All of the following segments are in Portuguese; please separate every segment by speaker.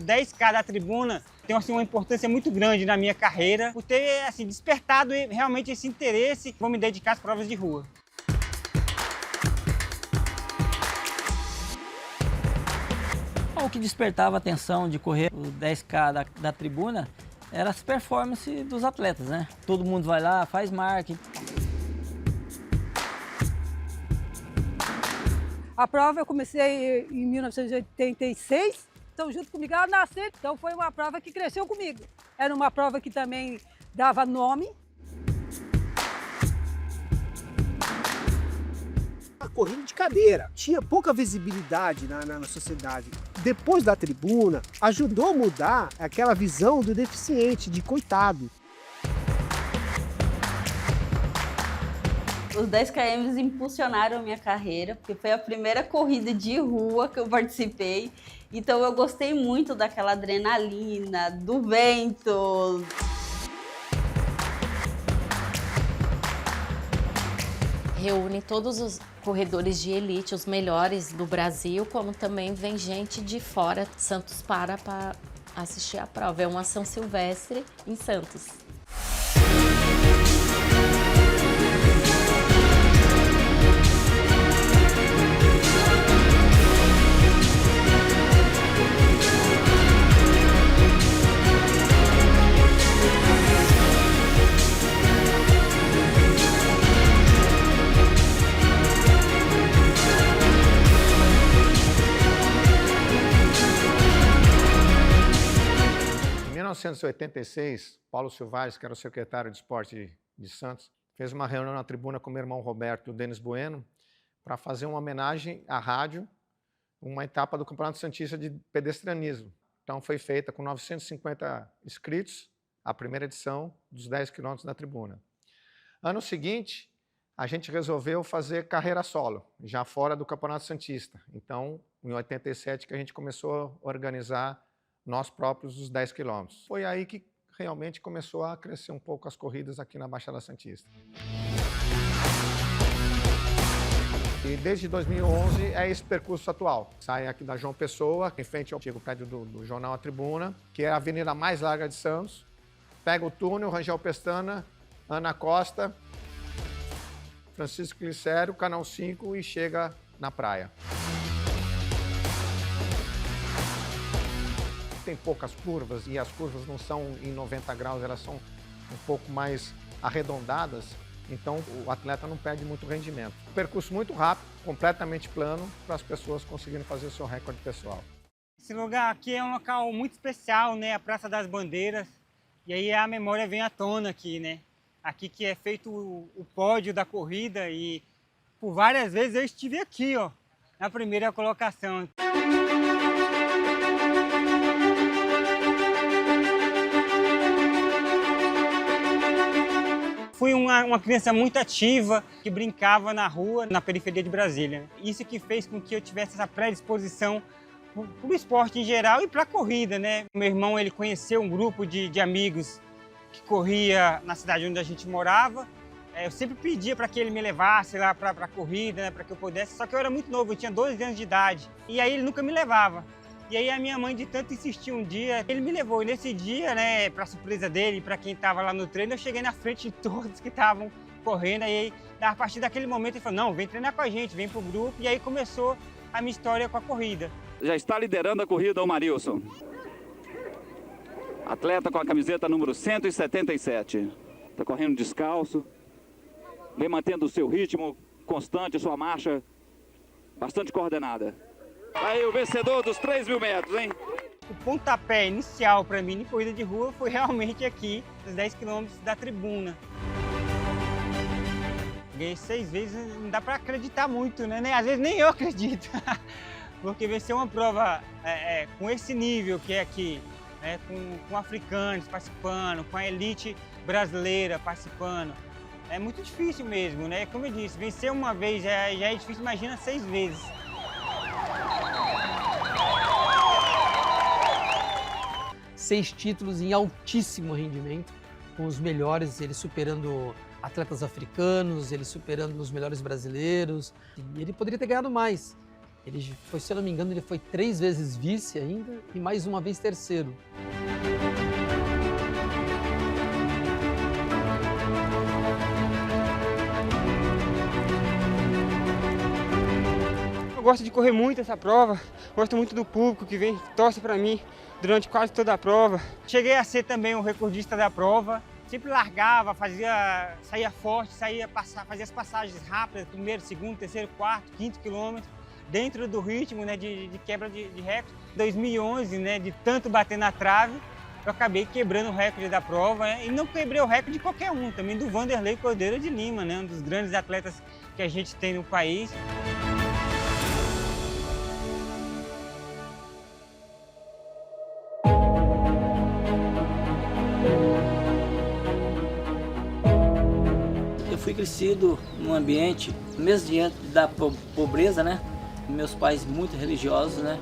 Speaker 1: 10K da Tribuna tem assim, uma importância muito grande na minha carreira, por ter assim, despertado realmente esse interesse. Vou me dedicar às provas de rua.
Speaker 2: O que despertava a atenção de correr o 10K da Tribuna era as performances dos atletas, né? Todo mundo vai lá, faz marketing.
Speaker 3: A prova eu comecei em 1986, então junto comigo ela nasceu, então foi uma prova que cresceu comigo. Era uma prova que também dava nome.
Speaker 4: A corrida de cadeira tinha pouca visibilidade na sociedade. Depois da Tribuna, ajudou a mudar aquela visão do deficiente, de coitado.
Speaker 5: Os 10 km impulsionaram a minha carreira, porque foi a primeira corrida de rua que eu participei. Então eu gostei muito daquela adrenalina, do vento.
Speaker 6: Reúne todos os corredores de elite, os melhores do Brasil, como também vem gente de fora, Santos para assistir a prova. É uma São Silvestre em Santos.
Speaker 7: Em 1986, Paulo Silvares, que era o secretário de esporte de Santos, fez uma reunião na Tribuna com meu irmão Roberto e o Denis Bueno para fazer uma homenagem à rádio, uma etapa do Campeonato Santista de Pedestrianismo. Então foi feita com 950 inscritos, a primeira edição dos 10 quilômetros da Tribuna. Ano seguinte, a gente resolveu fazer carreira solo, já fora do Campeonato Santista. Então, em 87, que a gente começou a organizar nós próprios os 10 quilômetros. Foi aí que realmente começou a crescer um pouco as corridas aqui na Baixada Santista. E desde 2011 é esse percurso atual. Sai aqui da João Pessoa, em frente ao antigo prédio do Jornal A Tribuna, que é a avenida mais larga de Santos. Pega o túnel, Rangel Pestana, Ana Costa, Francisco Glicério, Canal 5 e chega na praia. Tem poucas curvas e as curvas não são em 90 graus, elas são um pouco mais arredondadas, então o atleta não perde muito rendimento. Percurso muito rápido, completamente plano, para as pessoas conseguirem fazer o seu recorde pessoal.
Speaker 1: Esse lugar aqui é um local muito especial, né? A Praça das Bandeiras. E aí a memória vem à tona aqui, né? Aqui que é feito o pódio da corrida e por várias vezes eu estive aqui, ó, na primeira colocação. Fui uma criança muito ativa, que brincava na rua, na periferia de Brasília. Isso que fez com que eu tivesse essa predisposição para o esporte em geral e para a corrida, né? Meu irmão, ele conheceu um grupo de amigos que corria na cidade onde a gente morava. Eu sempre pedia para que ele me levasse lá para a corrida, né, para que eu pudesse, só que eu era muito novo, eu tinha 12 anos de idade. E aí ele nunca me levava. E aí a minha mãe, de tanto insistir um dia, ele me levou. E nesse dia, né, para surpresa dele, para quem estava lá no treino, eu cheguei na frente de todos que estavam correndo. Aí, a partir daquele momento, ele falou, não, vem treinar com a gente, vem pro grupo. E aí começou a minha história com a corrida.
Speaker 8: Já está liderando a corrida o Marilson. Atleta com a camiseta número 177. Está correndo descalço, vem mantendo o seu ritmo constante, sua marcha bastante coordenada. Aí o vencedor dos 3.000 metros, hein?
Speaker 1: O pontapé inicial para mim em corrida de rua foi realmente aqui, nos 10 quilômetros da Tribuna. Ganhei 6 vezes, não dá para acreditar muito, né? Às vezes nem eu acredito. Porque vencer uma prova com esse nível que é aqui, né? Com africanos participando, com a elite brasileira participando, é muito difícil mesmo, né? Como eu disse, vencer uma vez já é difícil, imagina 6 vezes.
Speaker 9: Seis títulos em altíssimo rendimento, com os melhores, ele superando atletas africanos, ele superando os melhores brasileiros. E ele poderia ter ganhado mais, Ele foi, se eu não me engano, ele foi 3 vezes vice ainda e mais uma vez terceiro.
Speaker 1: Eu gosto de correr muito essa prova, gosto muito do público que vem, torce para mim durante quase toda a prova. Cheguei a ser também o recordista da prova, sempre largava, saía forte, fazia as passagens rápidas, primeiro, segundo, terceiro, quarto, quinto quilômetro, dentro do ritmo, né, de quebra de recorde. Em 2011, né, de tanto bater na trave, eu acabei quebrando o recorde da prova, né, e não quebrei o recorde de qualquer um, também do Vanderlei Cordeiro de Lima, né, um dos grandes atletas que a gente tem no país.
Speaker 2: Eu fui crescido num ambiente, mesmo diante da pobreza, né? Meus pais muito religiosos, né?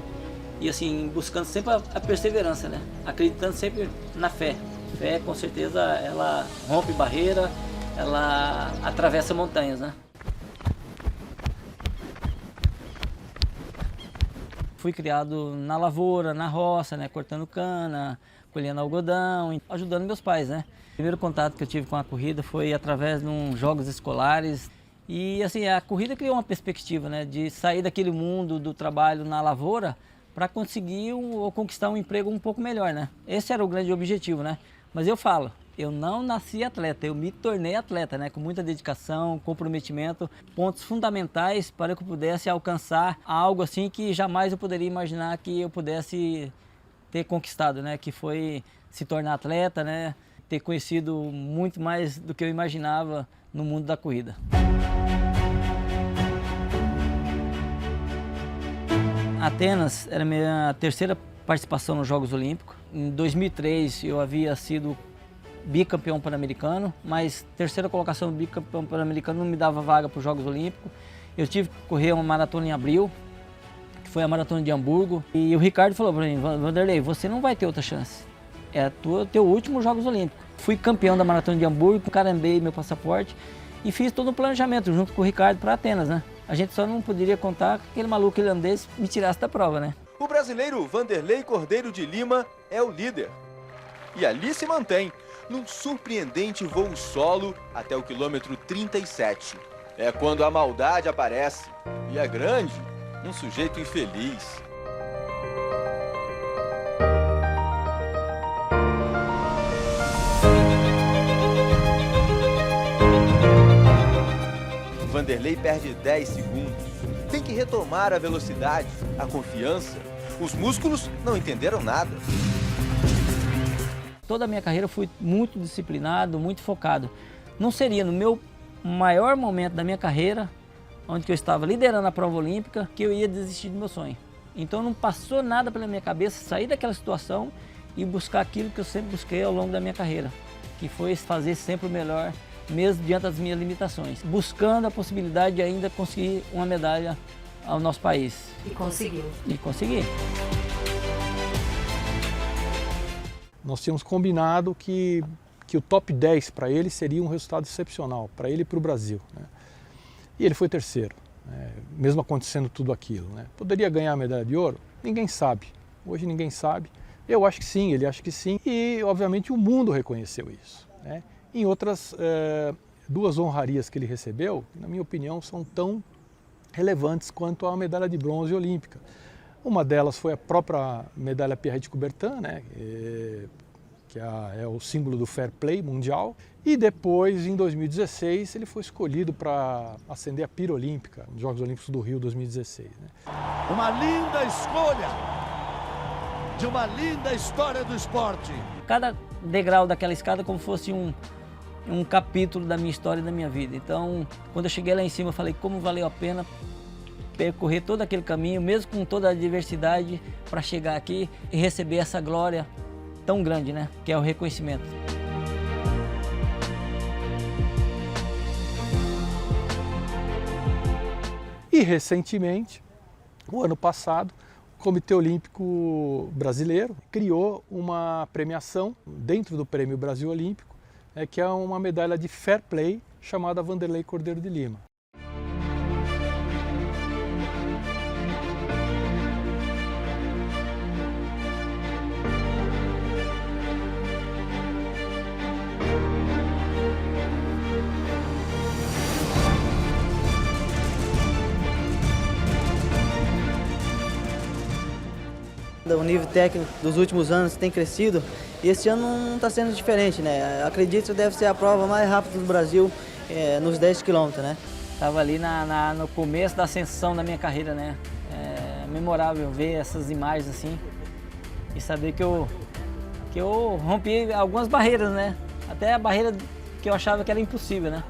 Speaker 2: E assim, buscando sempre a perseverança, né? Acreditando sempre na fé. Fé, com certeza, ela rompe barreira, ela atravessa montanhas, né? Fui criado na lavoura, na roça, né? Cortando cana, colhendo algodão, ajudando meus pais, né? O primeiro contato que eu tive com a corrida foi através de uns jogos escolares. E assim, a corrida criou uma perspectiva, né, de sair daquele mundo do trabalho na lavoura para conseguir ou conquistar um emprego um pouco melhor, né? Esse era o grande objetivo, né? Mas eu falo, eu não nasci atleta, eu me tornei atleta, né? Com muita dedicação, comprometimento, pontos fundamentais para que eu pudesse alcançar algo assim que jamais eu poderia imaginar que eu pudesse ter conquistado, né? Que foi se tornar atleta, né? Ter conhecido muito mais do que eu imaginava no mundo da corrida. Atenas era a minha terceira participação nos Jogos Olímpicos. Em 2003 eu havia sido bicampeão pan-americano, mas terceira colocação do bicampeão pan-americano não me dava vaga para os Jogos Olímpicos. Eu tive que correr uma maratona em abril, que foi a maratona de Hamburgo, e o Ricardo falou para mim, Vanderlei, você não vai ter outra chance. É teu último Jogos Olímpicos. Fui campeão da maratona de Hamburgo, carambei meu passaporte e fiz todo um planejamento junto com o Ricardo para Atenas, né? A gente só não poderia contar que aquele maluco irlandês me tirasse da prova, né?
Speaker 10: O brasileiro Vanderlei Cordeiro de Lima é o líder. E ali se mantém, num surpreendente voo solo até o quilômetro 37. É quando a maldade aparece. E é grande, um sujeito infeliz. Vanderlei perde 10 segundos. Tem que retomar a velocidade, a confiança. Os músculos não entenderam nada.
Speaker 2: Toda a minha carreira eu fui muito disciplinado, muito focado. Não seria no meu maior momento da minha carreira, onde eu estava liderando a prova olímpica, que eu ia desistir do meu sonho. Então não passou nada pela minha cabeça sair daquela situação e buscar aquilo que eu sempre busquei ao longo da minha carreira, que foi fazer sempre o melhor, mesmo diante das minhas limitações, buscando a possibilidade de ainda conseguir uma medalha ao nosso país.
Speaker 6: E conseguiu.
Speaker 2: E consegui.
Speaker 11: Nós tínhamos combinado que o top 10 para ele seria um resultado excepcional, para ele e para o Brasil, né? E ele foi terceiro, né? Mesmo acontecendo tudo aquilo, né? Poderia ganhar a medalha de ouro? Ninguém sabe. Hoje ninguém sabe. Eu acho que sim, ele acha que sim. E, obviamente, o mundo reconheceu isso, né? Em outras duas honrarias que ele recebeu, na minha opinião, são tão relevantes quanto a medalha de bronze olímpica. Uma delas foi a própria medalha Pierre de Coubertin, né, que é o símbolo do fair play mundial. E depois, em 2016, ele foi escolhido para acender a pira olímpica nos Jogos Olímpicos do Rio 2016. Né.
Speaker 12: Uma linda escolha de uma linda história do esporte.
Speaker 2: Cada degrau daquela escada como fosse um capítulo da minha história e da minha vida. Então, quando eu cheguei lá em cima, eu falei como valeu a pena percorrer todo aquele caminho, mesmo com toda a adversidade, para chegar aqui e receber essa glória tão grande, né? Que é o reconhecimento.
Speaker 11: E recentemente, o ano passado, o Comitê Olímpico Brasileiro criou uma premiação dentro do Prêmio Brasil Olímpico, que é uma medalha de fair play chamada Vanderlei Cordeiro de Lima.
Speaker 13: o nível técnico dos últimos anos tem crescido e esse ano não está sendo diferente, né? Acredito que deve ser a prova mais rápida do Brasil nos 10 km, né?
Speaker 2: Estava ali no começo da ascensão da minha carreira, né? É memorável ver essas imagens assim e saber que eu rompi algumas barreiras, né? Até a barreira que eu achava que era impossível, né?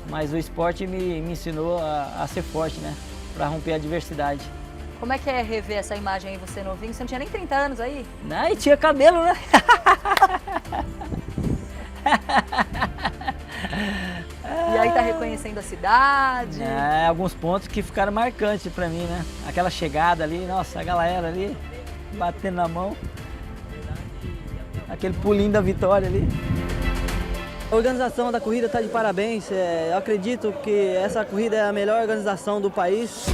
Speaker 2: Mas o esporte me ensinou a ser forte, né? Para romper a adversidade.
Speaker 14: Como é que é rever essa imagem aí, você novinho? Você não tinha nem 30 anos aí?
Speaker 2: Não, e tinha cabelo, né?
Speaker 14: E aí tá reconhecendo a cidade?
Speaker 2: Alguns pontos que ficaram marcantes para mim, né? Aquela chegada ali, nossa, a galera ali batendo na mão. Aquele pulinho da vitória ali.
Speaker 13: A organização da corrida está de parabéns. Eu acredito que essa corrida é a melhor organização do país.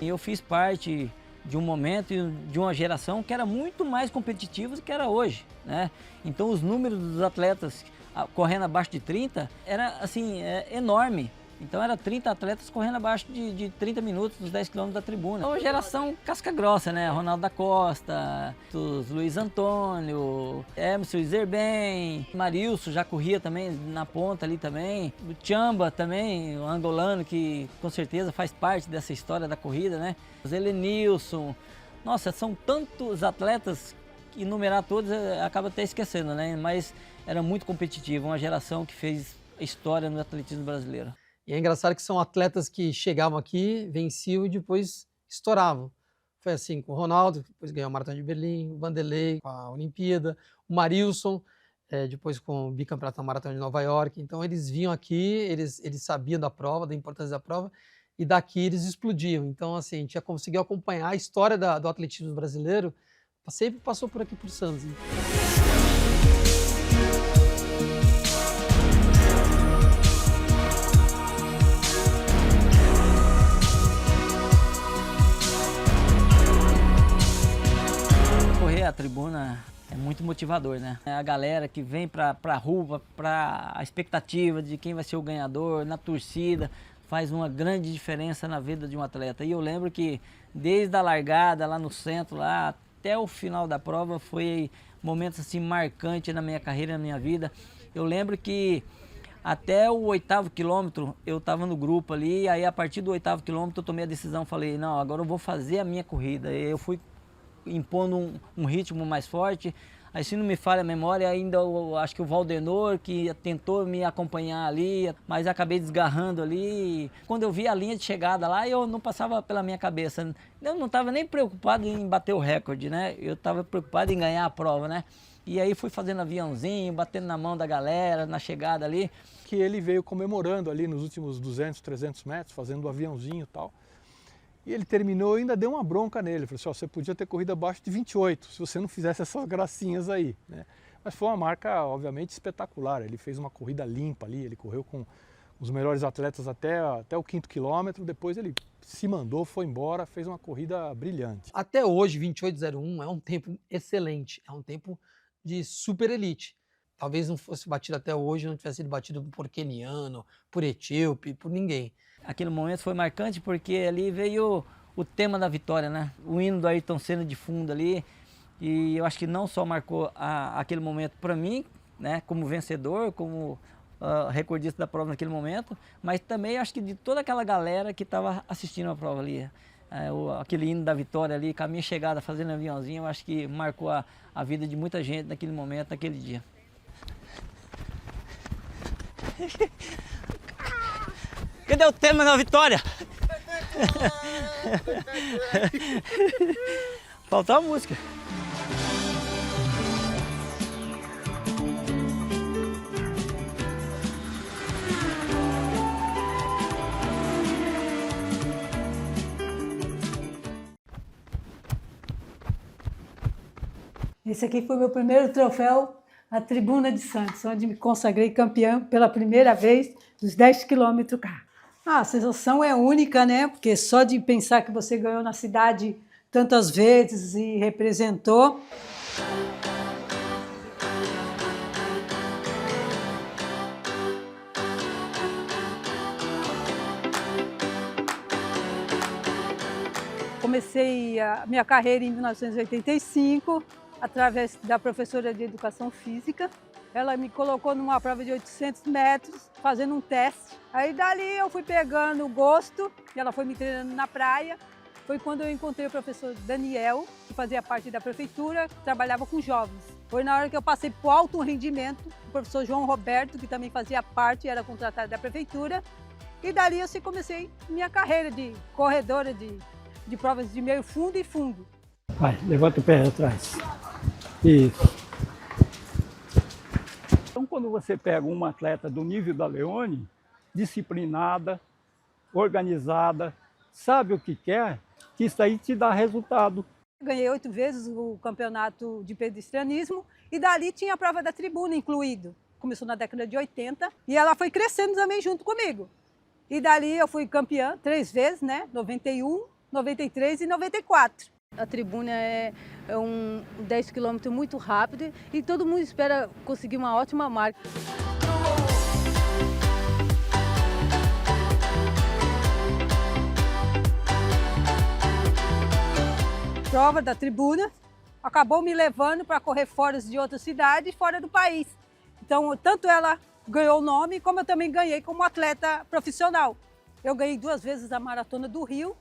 Speaker 2: Eu fiz parte de um momento e de uma geração que era muito mais competitiva do que era hoje, né? Então os números dos atletas correndo abaixo de 30 era assim, enorme. Então era 30 atletas correndo abaixo de 30 minutos dos 10 km da tribuna. Então, uma geração casca grossa, né? Ronaldo da Costa, Luiz Antônio, Emerson Zerben, Marilson já corria também na ponta ali também. O Chamba também, o angolano que com certeza faz parte dessa história da corrida, né? O Zelenilson. Nossa, são tantos atletas que enumerar todos acaba até esquecendo, né? Mas era muito competitivo, uma geração que fez história no atletismo brasileiro.
Speaker 9: E é engraçado que são atletas que chegavam aqui, venciam e depois estouravam. Foi assim com o Ronaldo, depois ganhou a Maratona de Berlim, o Vanderlei com a Olimpíada, o Marilson, depois com o bicampeonato da Maratona de Nova York. Então eles vinham aqui, eles sabiam da prova, da importância da prova, e daqui eles explodiam. Então assim, a gente já conseguiu acompanhar a história do atletismo brasileiro, sempre passou por aqui por Santos. Hein?
Speaker 2: A tribuna é muito motivador, né? A galera que vem pra rua, pra a expectativa de quem vai ser o ganhador, na torcida, faz uma grande diferença na vida de um atleta. E eu lembro que desde a largada lá no centro, lá até o final da prova, foi momentos assim marcantes na minha carreira, na minha vida. Eu lembro que até o 8º quilômetro eu estava no grupo ali, aí a partir do 8º quilômetro eu tomei a decisão, falei, não, agora eu vou fazer a minha corrida. Eu fui impondo um ritmo mais forte. Aí, se não me falha a memória, ainda acho que o Valdenor que tentou me acompanhar ali, mas acabei desgarrando ali. Quando eu vi a linha de chegada lá, eu não passava pela minha cabeça. Eu não estava nem preocupado em bater o recorde, né? Eu estava preocupado em ganhar a prova, né? E aí fui fazendo aviãozinho, batendo na mão da galera, na chegada ali.
Speaker 11: Que ele veio comemorando ali nos últimos 200, 300 metros, fazendo o aviãozinho e tal. E ele terminou e ainda deu uma bronca nele. Falou assim, ó, você podia ter corrido abaixo de 28, se você não fizesse essas gracinhas aí, né? Mas foi uma marca, obviamente, espetacular. Ele fez uma corrida limpa ali, ele correu com os melhores atletas até o 5º quilômetro, depois ele se mandou, foi embora, fez uma corrida brilhante.
Speaker 9: Até hoje, 28:01 é um tempo excelente, é um tempo de super elite. Talvez não fosse batido até hoje, não tivesse sido batido por queniano, por etíope, por ninguém.
Speaker 2: Aquele momento foi marcante porque ali veio o tema da vitória, né? O hino do Ayrton Senna de fundo ali. E eu acho que não só marcou aquele momento para mim, né, como vencedor, como recordista da prova naquele momento, mas também acho que de toda aquela galera que estava assistindo a prova ali. Aquele hino da vitória ali, com a minha chegada fazendo aviãozinho, eu acho que marcou a vida de muita gente naquele momento, naquele dia.
Speaker 1: Cadê o tema da vitória?
Speaker 2: Faltou a música.
Speaker 3: Esse aqui foi meu primeiro troféu, a Tribuna de Santos, onde me consagrei campeã pela primeira vez dos 10 quilômetros cá. A sensação é única, né? Porque só de pensar que você ganhou na cidade tantas vezes e representou. Comecei a minha carreira em 1985, através da professora de Educação Física. Ela me colocou numa prova de 800 metros, fazendo um teste. Aí dali eu fui pegando o gosto, e ela foi me treinando na praia. Foi quando eu encontrei o professor Daniel, que fazia parte da prefeitura, que trabalhava com jovens. Foi na hora que eu passei para o alto rendimento, o professor João Roberto, que também fazia parte, era contratado da prefeitura. E dali eu comecei minha carreira de corredora de provas de meio fundo e fundo.
Speaker 15: Vai, levanta o pé atrás. Isso. Então, quando você pega uma atleta do nível da Leone, disciplinada, organizada, sabe o que quer, que isso aí te dá resultado.
Speaker 3: Ganhei 8 vezes o campeonato de pedestrianismo e dali tinha a prova da tribuna incluído. Começou na década de 80 e ela foi crescendo também junto comigo. E dali eu fui campeã 3 vezes, né? 91, 93 e 94.
Speaker 16: A tribuna é um 10 km muito rápido e todo mundo espera conseguir uma ótima marca.
Speaker 3: Prova da tribuna acabou me levando para correr fora de outras cidades, fora do país. Então, tanto ela ganhou o nome, como eu também ganhei como atleta profissional. Eu ganhei 2 vezes a Maratona do Rio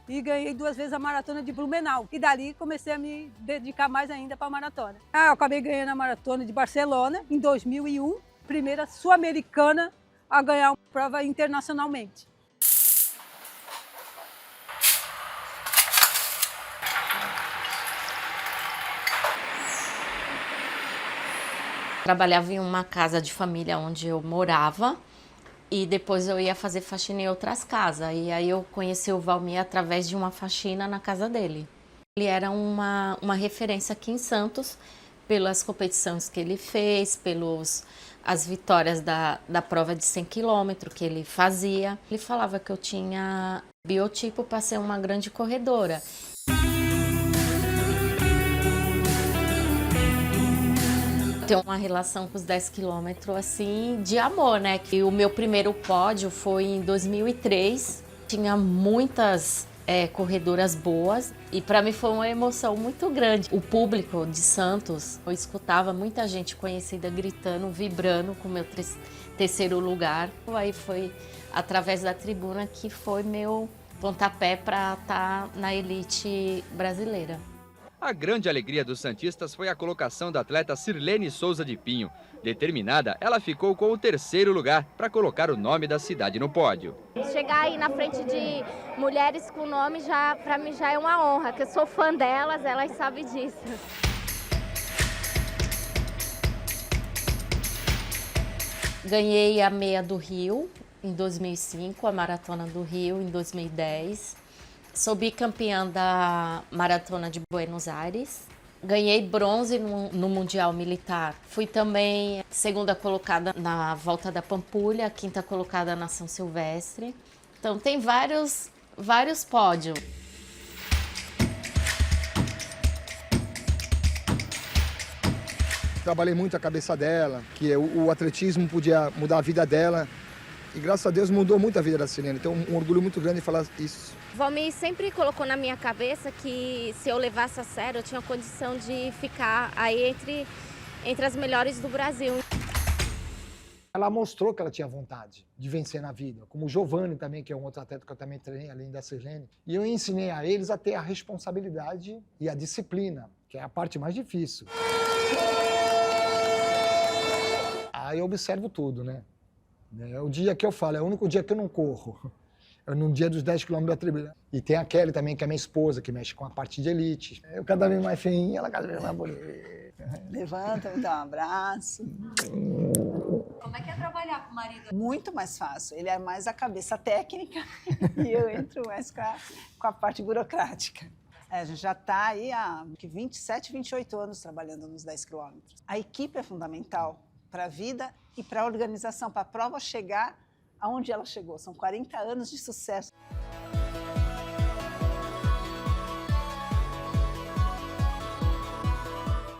Speaker 3: e ganhei 2 vezes a Maratona de Blumenau. E dali comecei a me dedicar mais ainda para a maratona. Eu acabei ganhando a Maratona de Barcelona em 2001, primeira sul-americana a ganhar uma prova internacionalmente.
Speaker 6: Trabalhava em uma casa de família onde eu morava e depois eu ia fazer faxina em outras casas. E aí eu conheci o Valmir através de uma faxina na casa dele. Ele era uma referência aqui em Santos pelas competições que ele fez, as vitórias da prova de 100 km que ele fazia. Ele falava que eu tinha biotipo para ser uma grande corredora. Tenho uma relação com os 10 km assim de amor, né? E o meu primeiro pódio foi em 2003. Tinha muitas corredoras boas e para mim foi uma emoção muito grande. O público de Santos, eu escutava muita gente conhecida gritando, vibrando com o meu terceiro lugar. Aí foi através da tribuna que foi meu pontapé para estar na elite brasileira.
Speaker 17: A grande alegria dos santistas foi a colocação da atleta Sirlene Souza de Pinho. Determinada, ela ficou com o 3º lugar para colocar o nome da cidade no pódio.
Speaker 18: Chegar aí na frente de mulheres com nome, para mim já é uma honra, que eu sou fã delas, elas sabem disso.
Speaker 6: Ganhei a meia do Rio em 2005, a maratona do Rio em 2010. Sou bicampeã da Maratona de Buenos Aires. Ganhei bronze no Mundial Militar. Fui também 2ª colocada na Volta da Pampulha, 5ª colocada na São Silvestre. Então tem vários pódios.
Speaker 19: Trabalhei muito a cabeça dela, que o atletismo podia mudar a vida dela. E graças a Deus mudou muito a vida da Sirlene. Tenho um orgulho muito grande de falar isso.
Speaker 18: Valmir sempre colocou na minha cabeça que se eu levasse a sério, eu tinha condição de ficar aí entre as melhores do Brasil.
Speaker 19: Ela mostrou que ela tinha vontade de vencer na vida, como o Giovanni também, que é um outro atleta que eu também treinei, além da Sirlene. E eu ensinei a eles a ter a responsabilidade e a disciplina, que é a parte mais difícil. Aí eu observo tudo, né? É o dia que eu falo, é o único dia que eu não corro. É no dia dos 10 km da tribuna. E tem a Kelly também, que é minha esposa, que mexe com a parte de elite. Eu cada vez mais feinha, ela cada vez mais bonita.
Speaker 20: Levanta, me dá um abraço.
Speaker 14: Como é que é trabalhar com o marido?
Speaker 20: Muito mais fácil. Ele é mais a cabeça técnica e eu entro mais com a parte burocrática. A gente já está aí há 27, 28 anos trabalhando nos 10 quilômetros. A equipe é fundamental para a vida e para a organização, para a prova chegar aonde ela chegou. São 40 anos de sucesso.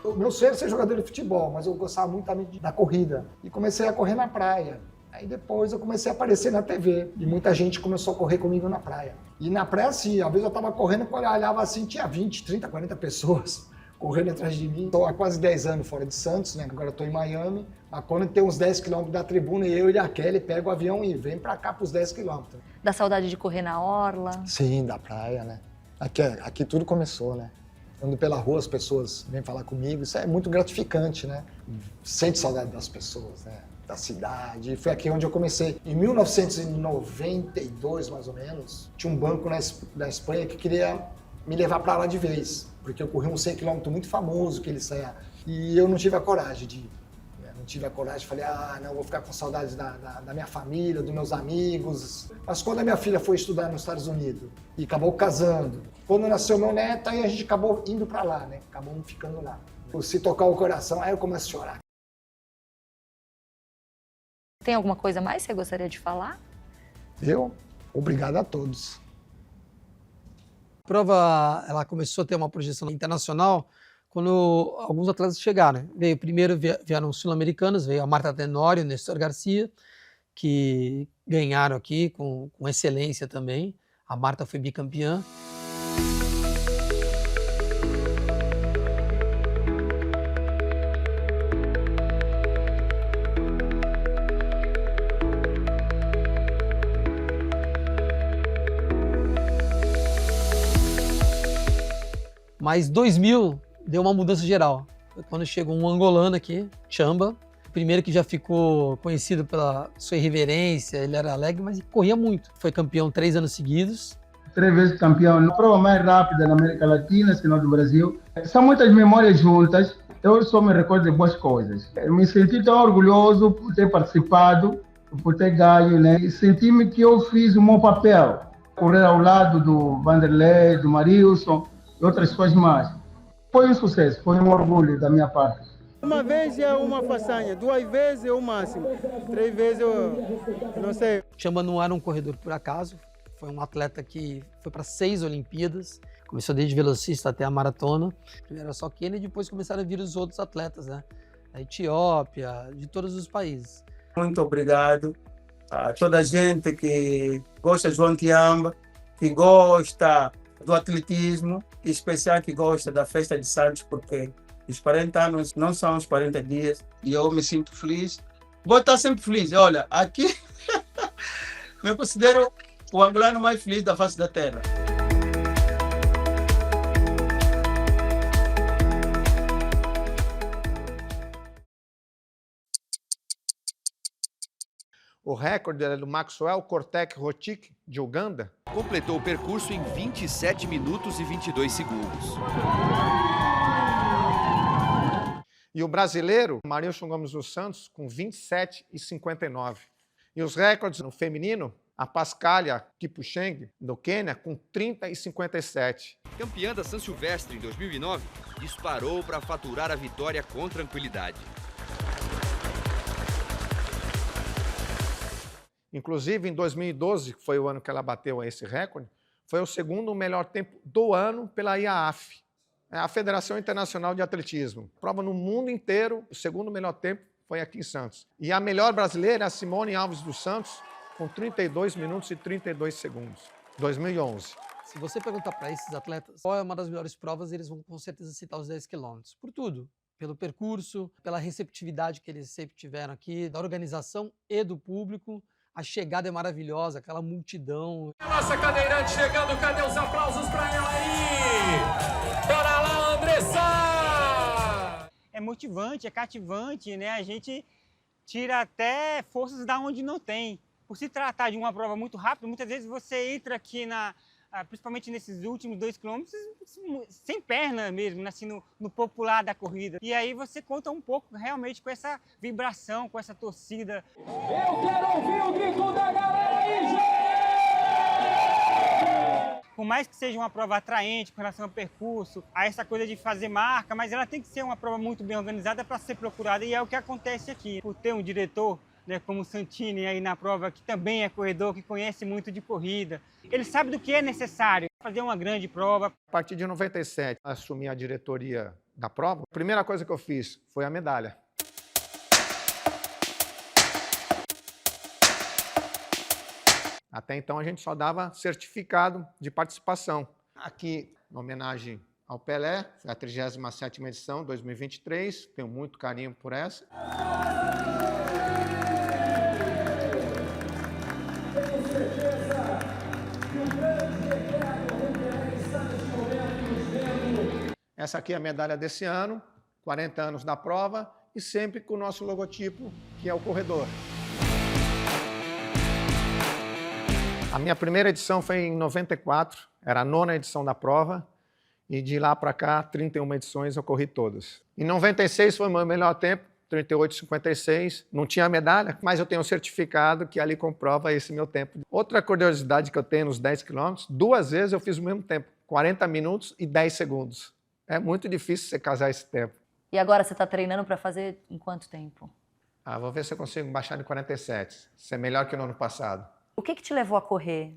Speaker 20: O meu sonho era ser jogador de futebol, mas eu gostava muito também da corrida. E comecei a correr na praia.
Speaker 19: Aí depois eu comecei a aparecer na TV e muita gente começou a correr comigo na praia. E na praia, assim, às vezes eu estava correndo, quando eu olhava assim, tinha 20, 30, 40 pessoas correndo atrás de mim. Estou há quase 10 anos fora de Santos, né? Agora estou em Miami. Mas quando tem uns 10 quilômetros da tribuna, eu e a Kelly pego o avião e vem para cá para os 10 quilômetros.
Speaker 14: Dá saudade de correr na orla?
Speaker 19: Sim, da praia, né? Aqui tudo começou, né? Ando pela rua, as pessoas vêm falar comigo, isso é muito gratificante, né? Sente saudade das pessoas, né? Da cidade. E foi aqui onde eu comecei. Em 1992, mais ou menos, tinha um banco na Espanha que queria me levar para lá de vez, porque eu corri um 100 km muito famoso que ele saia. E eu não tive a coragem de ir. Não tive a coragem, falei, não, vou ficar com saudades da minha família, dos meus amigos. Mas quando a minha filha foi estudar nos Estados Unidos e acabou casando, quando nasceu meu neto, aí a gente acabou indo para lá, né? Acabamos ficando lá. Se tocar o coração, aí eu começo a chorar.
Speaker 14: Tem alguma coisa mais que você gostaria de falar?
Speaker 19: Obrigado a todos.
Speaker 9: A prova ela começou a ter uma projeção internacional quando alguns atletas chegaram. Primeiro vieram os sul-americanos, veio a Marta Tenório e o Nestor Garcia, que ganharam aqui com excelência também. A Marta foi bicampeã. Mas 2000 deu uma mudança geral. Foi quando chegou um angolano aqui, Chamba, o primeiro que já ficou conhecido pela sua irreverência, ele era alegre, mas corria muito. Foi campeão 3 anos seguidos.
Speaker 21: 3 vezes campeão, na prova mais rápida na América Latina, se não do Brasil. São muitas memórias juntas, eu só me recordo de boas coisas. Eu me senti tão orgulhoso por ter participado, por ter ganho, né? E senti-me que eu fiz o meu papel. Correr ao lado do Vanderlei, do Marilson, e outras coisas mais. Foi um sucesso, foi um orgulho da minha parte.
Speaker 22: Uma vez é uma façanha, 2 vezes é o máximo, 3 vezes eu não sei.
Speaker 9: Chamba não era um corredor por acaso, foi um atleta que foi para 6 Olimpíadas, começou desde velocista até a maratona. Primeiro era só Quênia e depois começaram a vir os outros atletas, né? Da Etiópia, de todos os países.
Speaker 23: Muito obrigado a toda a gente que gosta de João Tiamba, que gosta do atletismo, em especial que gosta da festa de Santos, porque os 40 anos não são os 40 dias e eu me sinto feliz. Vou estar sempre feliz. Olha, aqui me considero o angolano mais feliz da face da terra.
Speaker 7: O recorde é do Maxwell Kortek Rotich, de Uganda.
Speaker 24: Completou o percurso em 27 minutos e 22 segundos.
Speaker 7: E o brasileiro, Marilson Gomes dos Santos, com 27,59. E os recordes no feminino, a Pascalia Kipchoge, do Quênia, com 30,57.
Speaker 17: Campeã da São Silvestre em 2009, disparou para faturar a vitória com tranquilidade.
Speaker 7: Inclusive, em 2012, que foi o ano que ela bateu esse recorde, foi o segundo melhor tempo do ano pela IAAF, a Federação Internacional de Atletismo. Prova no mundo inteiro, o segundo melhor tempo foi aqui em Santos. E a melhor brasileira é a Simone Alves dos Santos, com 32 minutos e 32 segundos, 2011.
Speaker 9: Se você perguntar para esses atletas qual é uma das melhores provas, eles vão com certeza citar os 10 quilômetros. Por tudo. Pelo percurso, pela receptividade que eles sempre tiveram aqui, da organização e do público. A chegada é maravilhosa, aquela multidão.
Speaker 25: Nossa cadeirante chegando, cadê os aplausos para ela aí? Bora lá, Andressa!
Speaker 1: É motivante, é cativante, né? A gente tira até forças da onde não tem. Por se tratar de uma prova muito rápida, muitas vezes você entra aqui principalmente nesses últimos 2 quilômetros, sem perna mesmo, assim, no popular da corrida. E aí você conta um pouco realmente com essa vibração, com essa torcida.
Speaker 25: Eu quero ouvir o grito da galera aí, gente!
Speaker 1: Por mais que seja uma prova atraente com relação ao percurso, a essa coisa de fazer marca, mas ela tem que ser uma prova muito bem organizada para ser procurada, e é o que acontece aqui. Por ter um diretor, né, como o Santini aí na prova, que também é corredor, que conhece muito de corrida. Ele sabe do que é necessário fazer uma grande prova.
Speaker 7: A partir de 97, assumi a diretoria da prova. A primeira coisa que eu fiz foi a medalha. Até então a gente só dava certificado de participação. Aqui, em homenagem ao Pelé, foi a 37ª edição, 2023, tenho muito carinho por essa. Essa aqui é a medalha desse ano, 40 anos da prova, e sempre com o nosso logotipo, que é o corredor. A minha primeira edição foi em 94, era a 9ª edição da prova, e de lá para cá, 31 edições, eu corri todas. Em 96 foi o meu melhor tempo, 38,56, não tinha medalha, mas eu tenho um certificado que ali comprova esse meu tempo. Outra curiosidade que eu tenho nos 10 quilômetros, 2 vezes eu fiz o mesmo tempo, 40 minutos e 10 segundos. É muito difícil você casar esse tempo.
Speaker 14: E agora você está treinando para fazer em quanto tempo?
Speaker 7: Vou ver se eu consigo baixar em 47, ser melhor que no ano passado.
Speaker 14: O que te levou a correr?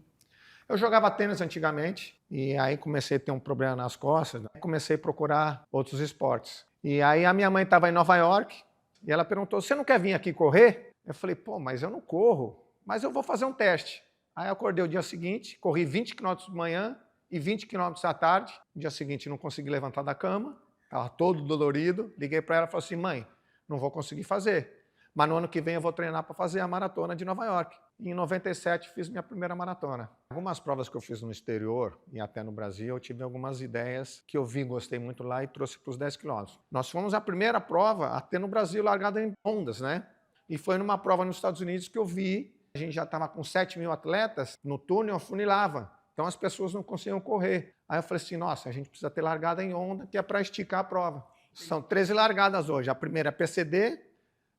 Speaker 7: Eu jogava tênis antigamente e aí comecei a ter um problema nas costas. Comecei a procurar outros esportes. E aí a minha mãe estava em Nova York e ela perguntou, você não quer vir aqui correr? Eu falei, pô, mas eu não corro, mas eu vou fazer um teste. Aí eu acordei o dia seguinte, corri 20 km de manhã e 20 km à tarde. No dia seguinte não consegui levantar da cama, estava todo dolorido. Liguei para ela e falei assim, mãe, não vou conseguir fazer. Mas no ano que vem eu vou treinar para fazer a maratona de Nova York. E em 97 fiz minha primeira maratona. Algumas provas que eu fiz no exterior e até no Brasil, eu tive algumas ideias que eu vi, gostei muito lá e trouxe para os 10 quilômetros. Nós fomos a primeira prova a ter no Brasil largada em ondas, né? E foi numa prova nos Estados Unidos que eu vi, a gente já estava com 7.000 atletas, no túnel afunilava. Então as pessoas não conseguiam correr. Aí eu falei assim, nossa, a gente precisa ter largada em onda, que é para esticar a prova. São 13 largadas hoje. A primeira é PCD,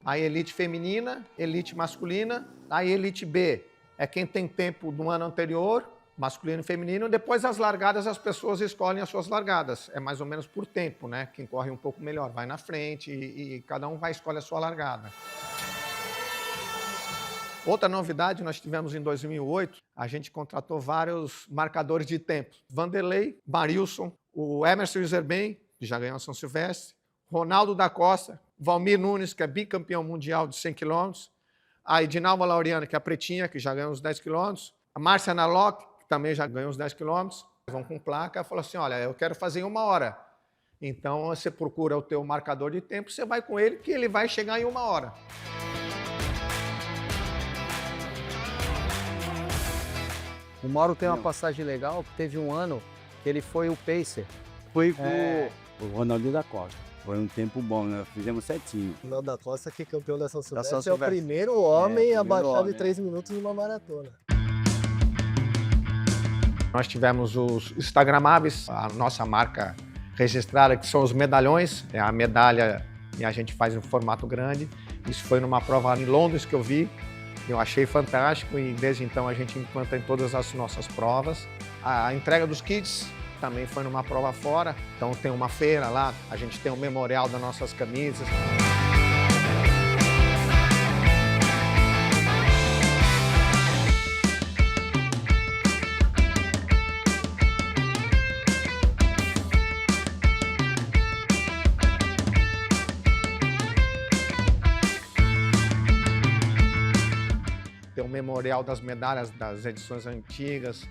Speaker 7: a elite feminina, elite masculina, a elite B é quem tem tempo do ano anterior, masculino e feminino, depois as largadas as pessoas escolhem as suas largadas, é mais ou menos por tempo, né? Quem corre um pouco melhor vai na frente e cada um vai escolher a sua largada. Outra novidade, nós tivemos em 2008, a gente contratou vários marcadores de tempo. Vanderlei, Marilson, o Emerson Iserben, que já ganhou a São Silvestre, Ronaldo da Costa, Valmir Nunes, que é bicampeão mundial de 100 km, a Edinalva Laureano, que é a pretinha, que já ganhou os 10 km, a Márcia Naloc, que também já ganhou os 10 km, vão com placa e falam assim, olha, eu quero fazer em 1 hora. Então você procura o teu marcador de tempo, você vai com ele, que ele vai chegar em 1 hora.
Speaker 4: O Mauro tem uma passagem legal, teve um ano que ele foi o pacer.
Speaker 5: Foi com o Ronaldinho da Costa. Foi um tempo bom, né? Fizemos certinho.
Speaker 8: O Ronaldo da Costa, que é campeão da São Silvestre, é o primeiro homem a baixar de 3 minutos numa maratona.
Speaker 7: Nós tivemos os Instagramáveis, a nossa marca registrada, que são os medalhões. É a medalha e a gente faz em formato grande. Isso foi numa prova em Londres que eu vi. Eu achei fantástico e desde então a gente implanta em todas as nossas provas. A entrega dos kits também foi numa prova fora, então tem uma feira lá, a gente tem um memorial das nossas camisas. Tem um memorial das medalhas das edições antigas.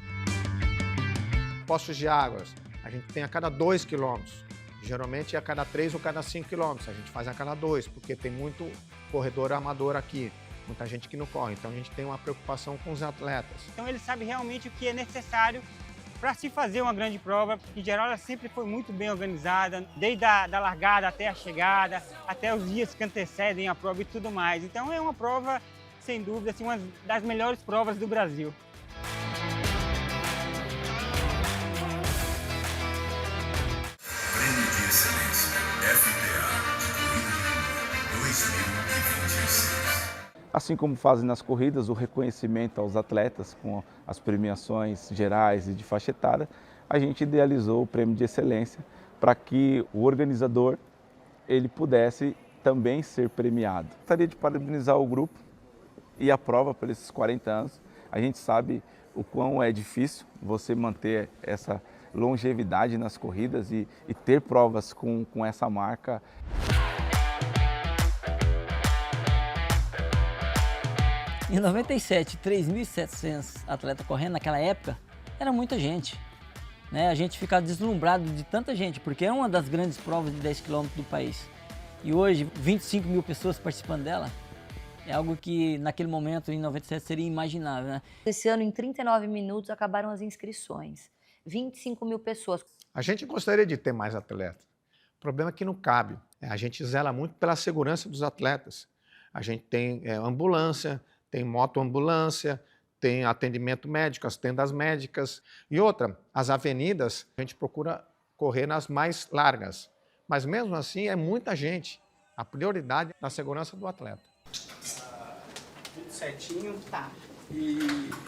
Speaker 7: Poços de águas, a gente tem a cada 2 quilômetros. Geralmente é a cada 3 ou cada 5 quilômetros. A gente faz a cada 2, porque tem muito corredor amador aqui. Muita gente que não corre. Então a gente tem uma preocupação com os atletas.
Speaker 1: Então ele sabe realmente o que é necessário para se fazer uma grande prova. Em geral, ela sempre foi muito bem organizada, desde a largada até a chegada, até os dias que antecedem a prova e tudo mais. Então é uma prova, sem dúvida, assim, uma das melhores provas do Brasil.
Speaker 10: Prêmio de Excelência FPA de Corrida 2026.
Speaker 12: Assim como fazem nas corridas, o reconhecimento aos atletas com as premiações gerais e de faixa etária, a gente idealizou o Prêmio de Excelência para que o organizador ele pudesse também ser premiado. Gostaria de parabenizar o grupo e a prova por esses 40 anos. A gente sabe o quão é difícil você manter essa longevidade nas corridas e ter provas com essa marca.
Speaker 2: Em 97, 3.700 atletas correndo naquela época, era muita gente. Né? A gente ficava deslumbrado de tanta gente, porque é uma das grandes provas de 10 km do país. E hoje, 25 mil pessoas participando dela, é algo que naquele momento, em 97, seria imaginável. Né?
Speaker 14: Esse ano, em 39 minutos, acabaram as inscrições. 25 mil pessoas.
Speaker 7: A gente gostaria de ter mais atletas. O problema é que não cabe. A gente zela muito pela segurança dos atletas. A gente tem ambulância, tem motoambulância, tem atendimento médico, as tendas médicas. E outra, as avenidas, a gente procura correr nas mais largas. Mas mesmo assim, é muita gente. A prioridade é a segurança do atleta.
Speaker 11: Tudo certinho.
Speaker 14: Tá.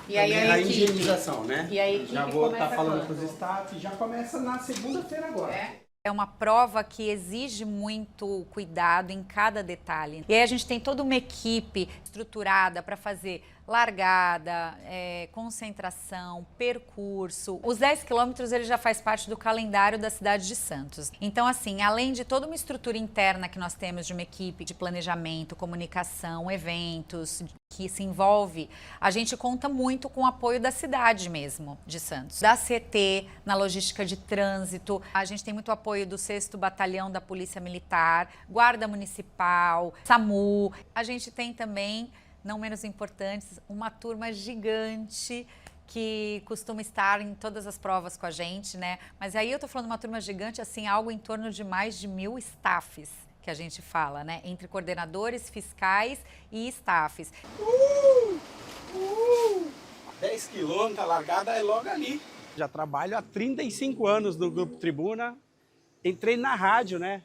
Speaker 11: E aí a higienização, né?
Speaker 14: E a equipe
Speaker 11: já vou estar
Speaker 14: começa
Speaker 11: falando
Speaker 14: quando?
Speaker 11: com os staff, já começa na segunda-feira agora.
Speaker 13: É uma prova que exige muito cuidado em cada detalhe. E aí a gente tem toda uma equipe estruturada para fazer largada, concentração, percurso. Os 10 quilômetros ele já faz parte do calendário da cidade de Santos. Então, assim, além de toda uma estrutura interna que nós temos de uma equipe de planejamento, comunicação, eventos, que se envolve, a gente conta muito com o apoio da cidade mesmo, de Santos. Da CT, na logística de trânsito, a gente tem muito apoio do 6º Batalhão da Polícia Militar, Guarda Municipal, SAMU. A gente tem também, não menos importantes, uma turma gigante que costuma estar em todas as provas com a gente, né? Mas aí eu tô falando de uma turma gigante, assim, algo em torno de mais de 1000 staffs, que a gente fala, né? Entre coordenadores, fiscais e staffs.
Speaker 11: 10 quilômetros, a largada é logo ali. Já trabalho há 35 anos no Grupo Tribuna. Entrei na rádio, né?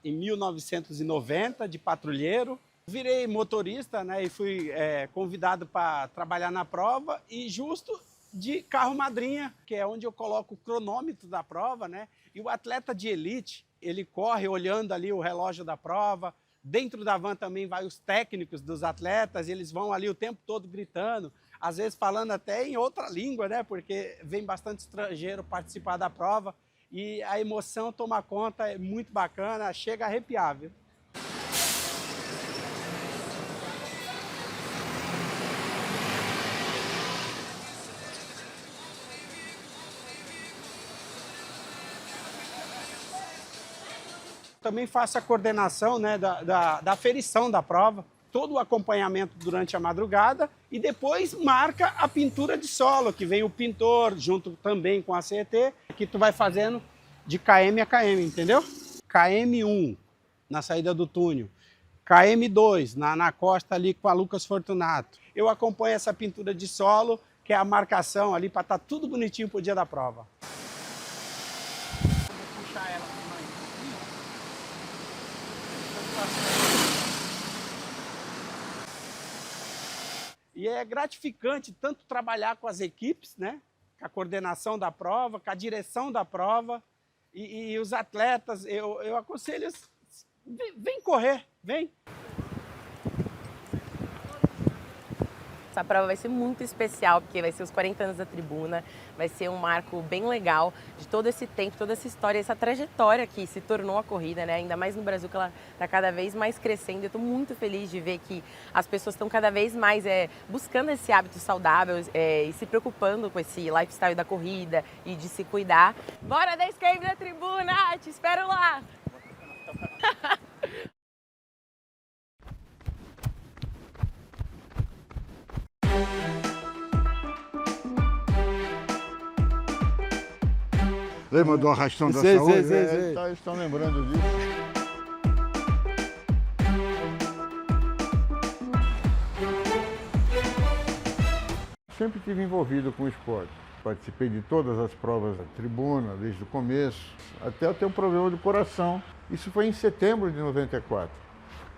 Speaker 11: Em 1990, de patrulheiro. Virei motorista, né? E fui convidado para trabalhar na prova e justo de carro madrinha, que é onde eu coloco o cronômetro da prova, né? E o atleta de elite, ele corre olhando ali o relógio da prova. Dentro da van também vai os técnicos dos atletas, e eles vão ali o tempo todo gritando, às vezes falando até em outra língua, né? Porque vem bastante estrangeiro participar da prova e a emoção toma conta, é muito bacana, chega a arrepiar, viu? Também faço a coordenação, né, da aferição da prova, todo o acompanhamento durante a madrugada e depois marca a pintura de solo, que vem o pintor junto também com a CET, que tu vai fazendo de KM a KM, entendeu? KM1 na saída do túnel, KM2 na costa ali com a Lucas Fortunato. Eu acompanho essa pintura de solo, que é a marcação ali para estar tudo bonitinho pro dia da prova. Vou puxar ela. E é gratificante tanto trabalhar com as equipes, né? Com a coordenação da prova, com a direção da prova e os atletas. Eu aconselho eles, vem correr, vem.
Speaker 15: Essa prova vai ser muito especial, porque vai ser os 40 anos da Tribuna, vai ser um marco bem legal de todo esse tempo, toda essa história, essa trajetória que se tornou a corrida, né? Ainda mais no Brasil, que ela está cada vez mais crescendo. Eu estou muito feliz de ver que as pessoas estão cada vez mais buscando esse hábito saudável e se preocupando com esse lifestyle da corrida e de se cuidar. Bora 10 km da Tribuna, te espero lá!
Speaker 16: Lembra do arrastão da saúde? Estão lembrando disso. Sempre estive envolvido com o esporte. Participei de todas as provas da Tribuna, desde o começo, até eu ter um problema do coração. Isso foi em setembro de 94.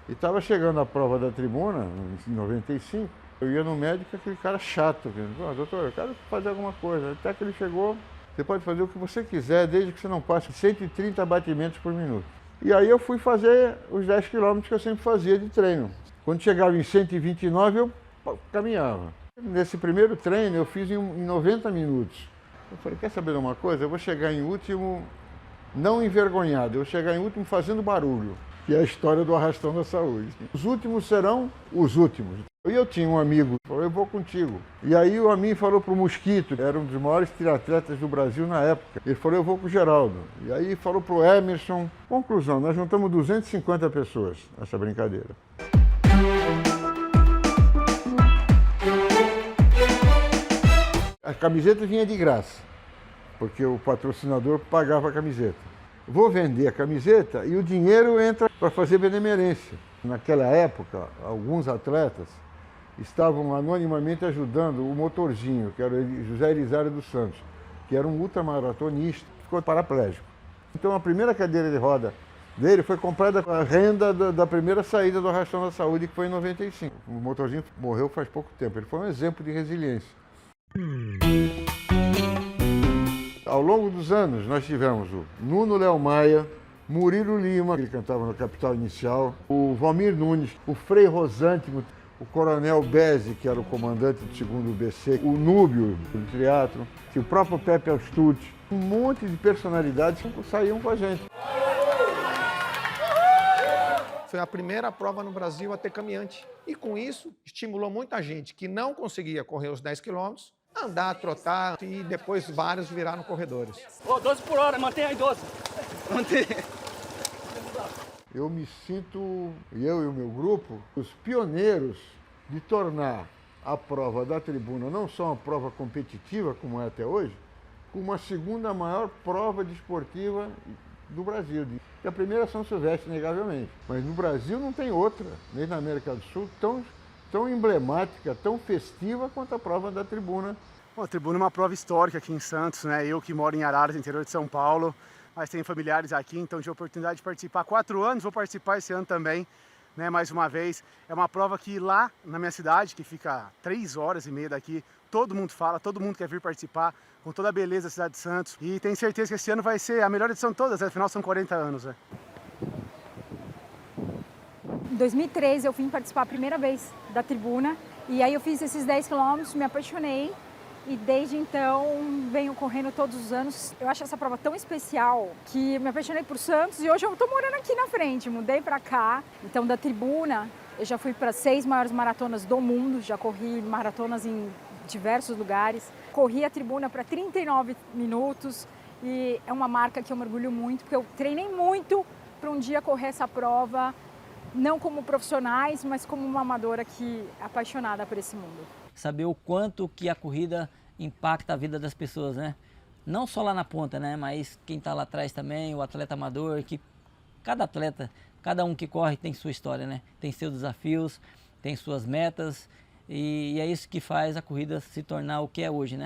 Speaker 16: E estava chegando a prova da Tribuna, em 95. Eu ia no médico, aquele cara chato, doutor, eu quero fazer alguma coisa. Até que ele chegou. Você pode fazer o que você quiser, desde que você não passe 130 batimentos por minuto. E aí eu fui fazer os 10 quilômetros que eu sempre fazia de treino. Quando chegava em 129, eu caminhava. Nesse primeiro treino, eu fiz em 90 minutos. Eu falei, quer saber de uma coisa? Eu vou chegar em último, não envergonhado, eu vou chegar em último fazendo barulho, que é a história do arrastão da saúde. Os últimos serão os últimos. E eu tinha um amigo, falou, eu vou contigo. E aí o amigo falou pro Mosquito, era um dos maiores triatletas do Brasil na época. Ele falou, eu vou com o Geraldo. E aí falou pro Emerson. Conclusão, nós juntamos 250 pessoas nessa brincadeira. A camiseta vinha de graça, porque o patrocinador pagava a camiseta. Vou vender a camiseta e o dinheiro entra para fazer benemerência. Naquela época, alguns atletas estavam anonimamente ajudando o motorzinho, que era o José Elisário dos Santos, que era um ultramaratonista, ficou paraplégico. Então a primeira cadeira de roda dele foi comprada com a renda da primeira saída do Arrastão da Saúde, que foi em 95. O motorzinho morreu faz pouco tempo, ele foi um exemplo de resiliência. Ao longo dos anos, nós tivemos o Nuno Léo Maia, Murilo Lima, que cantava no Capital Inicial, o Valmir Nunes, o Frei Rosântimo, o Coronel Bezzi, que era o comandante do 2º BC, o Núbio, do triatlo, o próprio Pepe Astucci, um monte de personalidades que saíam com a gente.
Speaker 7: Foi a primeira prova no Brasil a ter caminhante. E com isso, estimulou muita gente que não conseguia correr os 10 quilômetros, andar, trotar, e depois vários viraram corredores.
Speaker 3: 12 por hora, mantém aí 12. Mantém.
Speaker 16: Eu me sinto, eu e o meu grupo, os pioneiros de tornar a prova da tribuna não só uma prova competitiva, como é até hoje, como a segunda maior prova desportiva do Brasil. A primeira é São Silvestre, inegavelmente. Mas no Brasil não tem outra, nem na América do Sul, tão emblemática, tão festiva quanto a prova da tribuna.
Speaker 6: Bom, a tribuna é uma prova histórica aqui em Santos, né? Eu que moro em Araras, interior de São Paulo, mas tenho familiares aqui, então tive a oportunidade de participar há 4 anos, vou participar esse ano também, né? Mais uma vez. É uma prova que lá na minha cidade, que fica 3 horas e meia daqui, todo mundo fala, todo mundo quer vir participar, com toda a beleza da cidade de Santos. E tenho certeza que esse ano vai ser a melhor edição de todas, afinal são 40 anos. Né?
Speaker 18: Em 2013 eu vim participar a primeira vez da tribuna e aí eu fiz esses 10 quilômetros, me apaixonei e desde então venho correndo todos os anos. Eu acho essa prova tão especial que me apaixonei por Santos e hoje eu tô morando aqui na frente, mudei pra cá. Então da tribuna eu já fui para 6 maiores maratonas do mundo, já corri maratonas em diversos lugares. Corri a tribuna para 39 minutos e é uma marca que eu me orgulho muito porque eu treinei muito para um dia correr essa prova. Não como profissionais, mas como uma amadora que é apaixonada por esse mundo.
Speaker 2: Saber o quanto que a corrida impacta a vida das pessoas, né? Não só lá na ponta, né? Mas quem está lá atrás também, o atleta amador, que cada atleta, cada um que corre tem sua história, né? Tem seus desafios, tem suas metas e é isso que faz a corrida se tornar o que é hoje, né?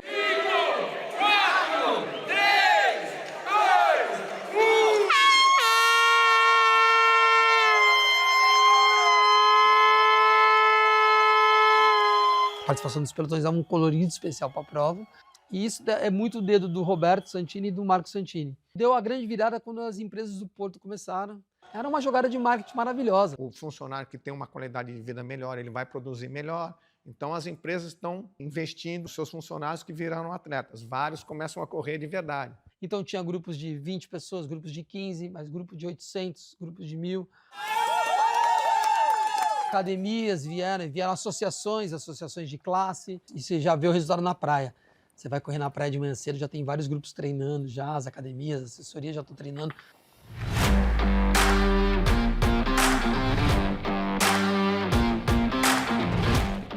Speaker 9: A participação dos pelotões dava um colorido especial para a prova. E isso é muito o dedo do Roberto Santini e do Marco Santini. Deu a grande virada quando as empresas do Porto começaram. Era uma jogada de marketing maravilhosa.
Speaker 7: O funcionário que tem uma qualidade de vida melhor, ele vai produzir melhor. Então as empresas estão investindo nos seus funcionários que viraram atletas. Vários começam a correr de verdade.
Speaker 9: Então tinha grupos de 20 pessoas, grupos de 15, mais grupos de 800, grupos de 1000. Academias vieram associações de classe, e você já vê o resultado na praia. Você vai correr na praia de manhã cedo, já tem vários grupos treinando, já as academias, as assessorias já estão treinando.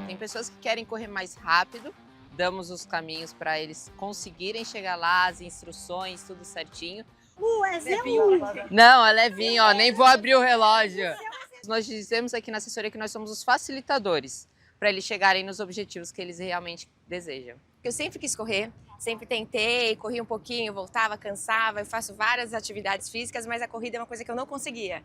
Speaker 15: Tem pessoas que querem correr mais rápido, damos os caminhos para eles conseguirem chegar lá, as instruções, tudo certinho.
Speaker 18: É levinho.
Speaker 15: Não, é levinho, ó, nem vou abrir o relógio. Nós dizemos aqui na assessoria que nós somos os facilitadores para eles chegarem nos objetivos que eles realmente desejam.
Speaker 19: Eu sempre quis correr, sempre tentei, corri um pouquinho, voltava, cansava, eu faço várias atividades físicas, mas a corrida é uma coisa que eu não conseguia.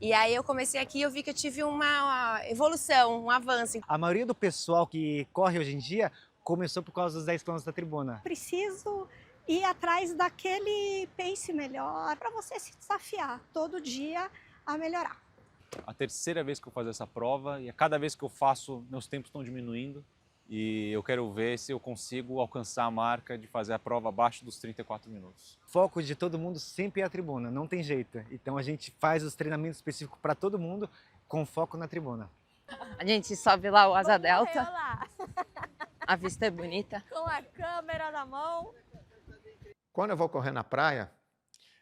Speaker 19: E aí eu comecei aqui e eu vi que eu tive uma evolução, um avanço.
Speaker 20: A maioria do pessoal que corre hoje em dia começou por causa dos 10 km da tribuna.
Speaker 26: Preciso ir atrás daquele pace melhor para você se desafiar todo dia a melhorar.
Speaker 27: A terceira vez que eu faço essa prova e a cada vez que eu faço, meus tempos estão diminuindo e eu quero ver se eu consigo alcançar a marca de fazer a prova abaixo dos 34 minutos.
Speaker 20: O foco de todo mundo sempre é a tribuna, não tem jeito. Então a gente faz os treinamentos específicos para todo mundo com foco na tribuna.
Speaker 15: A gente sobe lá o Asa Delta. A vista é bonita.
Speaker 26: Com a câmera na mão.
Speaker 7: Quando eu vou correr na praia,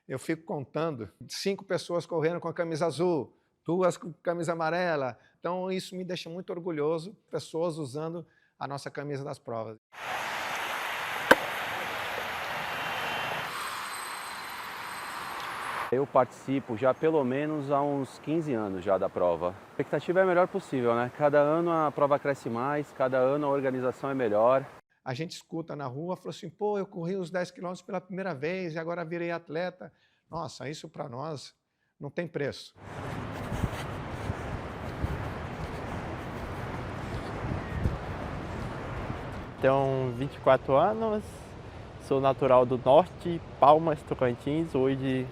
Speaker 7: eu fico contando 5 pessoas correndo com a camisa azul, 2 com camisa amarela. Então isso me deixa muito orgulhoso, pessoas usando a nossa camisa das provas.
Speaker 4: Eu participo já pelo menos há uns 15 anos já da prova. A expectativa é a melhor possível, né? Cada ano a prova cresce mais, cada ano a organização é melhor.
Speaker 7: A gente escuta na rua, falou assim, pô, eu corri os 10 quilômetros pela primeira vez e agora virei atleta. Nossa, isso para nós não tem preço.
Speaker 17: Tenho 24 anos, sou natural do Norte, Palmas, Tocantins, hoje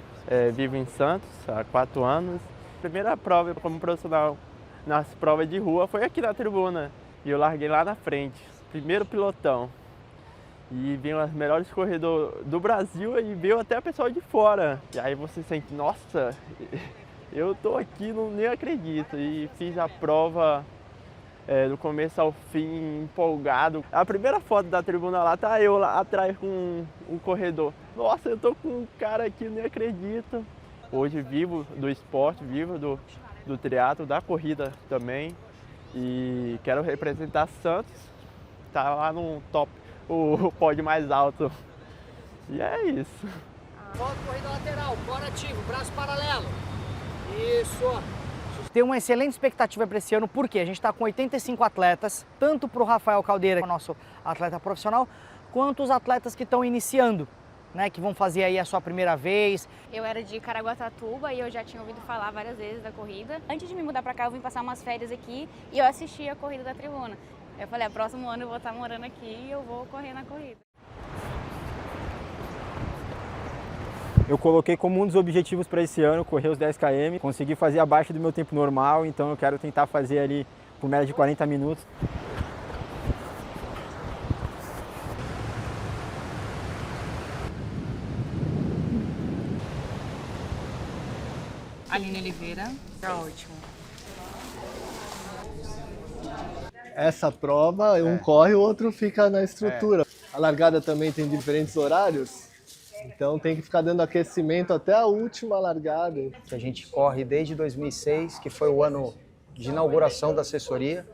Speaker 17: vivo em Santos há 4 anos. A primeira prova como profissional nas provas de rua foi aqui na tribuna e eu larguei lá na frente, primeiro pilotão. E veio os melhores corredores do Brasil e veio até o pessoal de fora. E aí você sente, nossa, eu tô aqui, nem acredito. E fiz a prova do começo ao fim, empolgado. A primeira foto da tribuna lá, tá eu lá atrás com um corredor. Nossa, eu tô com um cara aqui, nem acredito. Hoje vivo do esporte, vivo do triatlo, da corrida também. E quero representar Santos, tá lá no top, o pódio mais alto. E é isso.
Speaker 21: Volta, corrida lateral, bora ativo, braço paralelo. Isso.
Speaker 20: Tem uma excelente expectativa para esse ano, porque a gente está com 85 atletas, tanto para o Rafael Caldeira, o nosso atleta profissional, quanto os atletas que estão iniciando, né, que vão fazer aí a sua primeira vez.
Speaker 22: Eu era de Caraguatatuba e eu já tinha ouvido falar várias vezes da corrida. Antes de me mudar para cá, eu vim passar umas férias aqui e eu assisti a corrida da tribuna. Eu falei, próximo ano eu vou estar morando aqui e eu vou correr na corrida.
Speaker 23: Eu coloquei como um dos objetivos para esse ano correr os 10 km, consegui fazer abaixo do meu tempo normal, então eu quero tentar fazer ali por média de 40 minutos.
Speaker 15: Aline Oliveira. Tá ótimo.
Speaker 8: Essa prova, um corre, o outro fica na estrutura. A largada também tem diferentes horários. Então tem que ficar dando aquecimento até a última largada.
Speaker 24: A gente corre desde 2006, que foi o ano de inauguração da assessoria.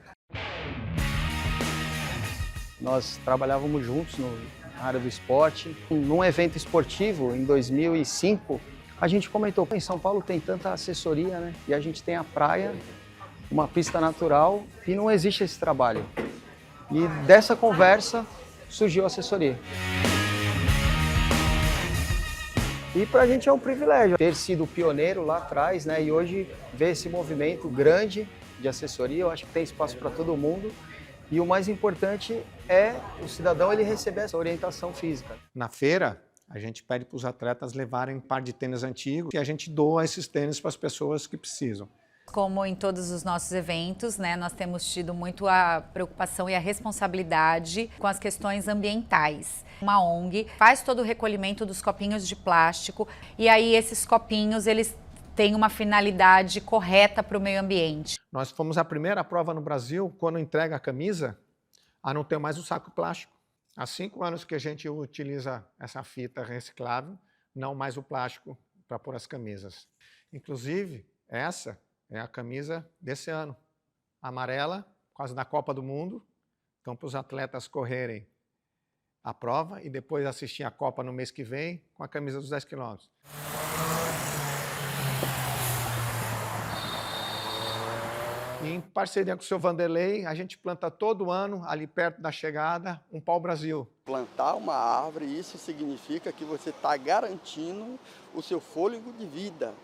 Speaker 24: Nós trabalhávamos juntos na área do esporte. Num evento esportivo, em 2005, a gente comentou, em São Paulo tem tanta assessoria, né? E a gente tem a praia, uma pista natural, e não existe esse trabalho. E dessa conversa surgiu a assessoria. E para a gente é um privilégio ter sido pioneiro lá atrás, né? E hoje ver esse movimento grande de assessoria, eu acho que tem espaço para todo mundo. E o mais importante é o cidadão ele receber essa orientação física.
Speaker 7: Na feira, a gente pede para os atletas levarem um par de tênis antigos e a gente doa esses tênis para as pessoas que precisam.
Speaker 13: Como em todos os nossos eventos, né, nós temos tido muito a preocupação e a responsabilidade com as questões ambientais. Uma ONG faz todo o recolhimento dos copinhos de plástico e aí esses copinhos, eles têm uma finalidade correta para o meio ambiente.
Speaker 7: Nós fomos a primeira prova no Brasil, quando entrega a camisa, a não ter mais o saco plástico. Há 5 anos que a gente utiliza essa fita reciclável, não mais o plástico para pôr as camisas. Inclusive, essa é a camisa desse ano, amarela, por causa da Copa do Mundo. Então, para os atletas correrem a prova e depois assistir a Copa no mês que vem com a camisa dos 10 quilômetros. E em parceria com o seu Vanderlei, a gente planta todo ano, ali perto da chegada, um pau-brasil.
Speaker 25: Plantar uma árvore, isso significa que você está garantindo o seu fôlego de vida.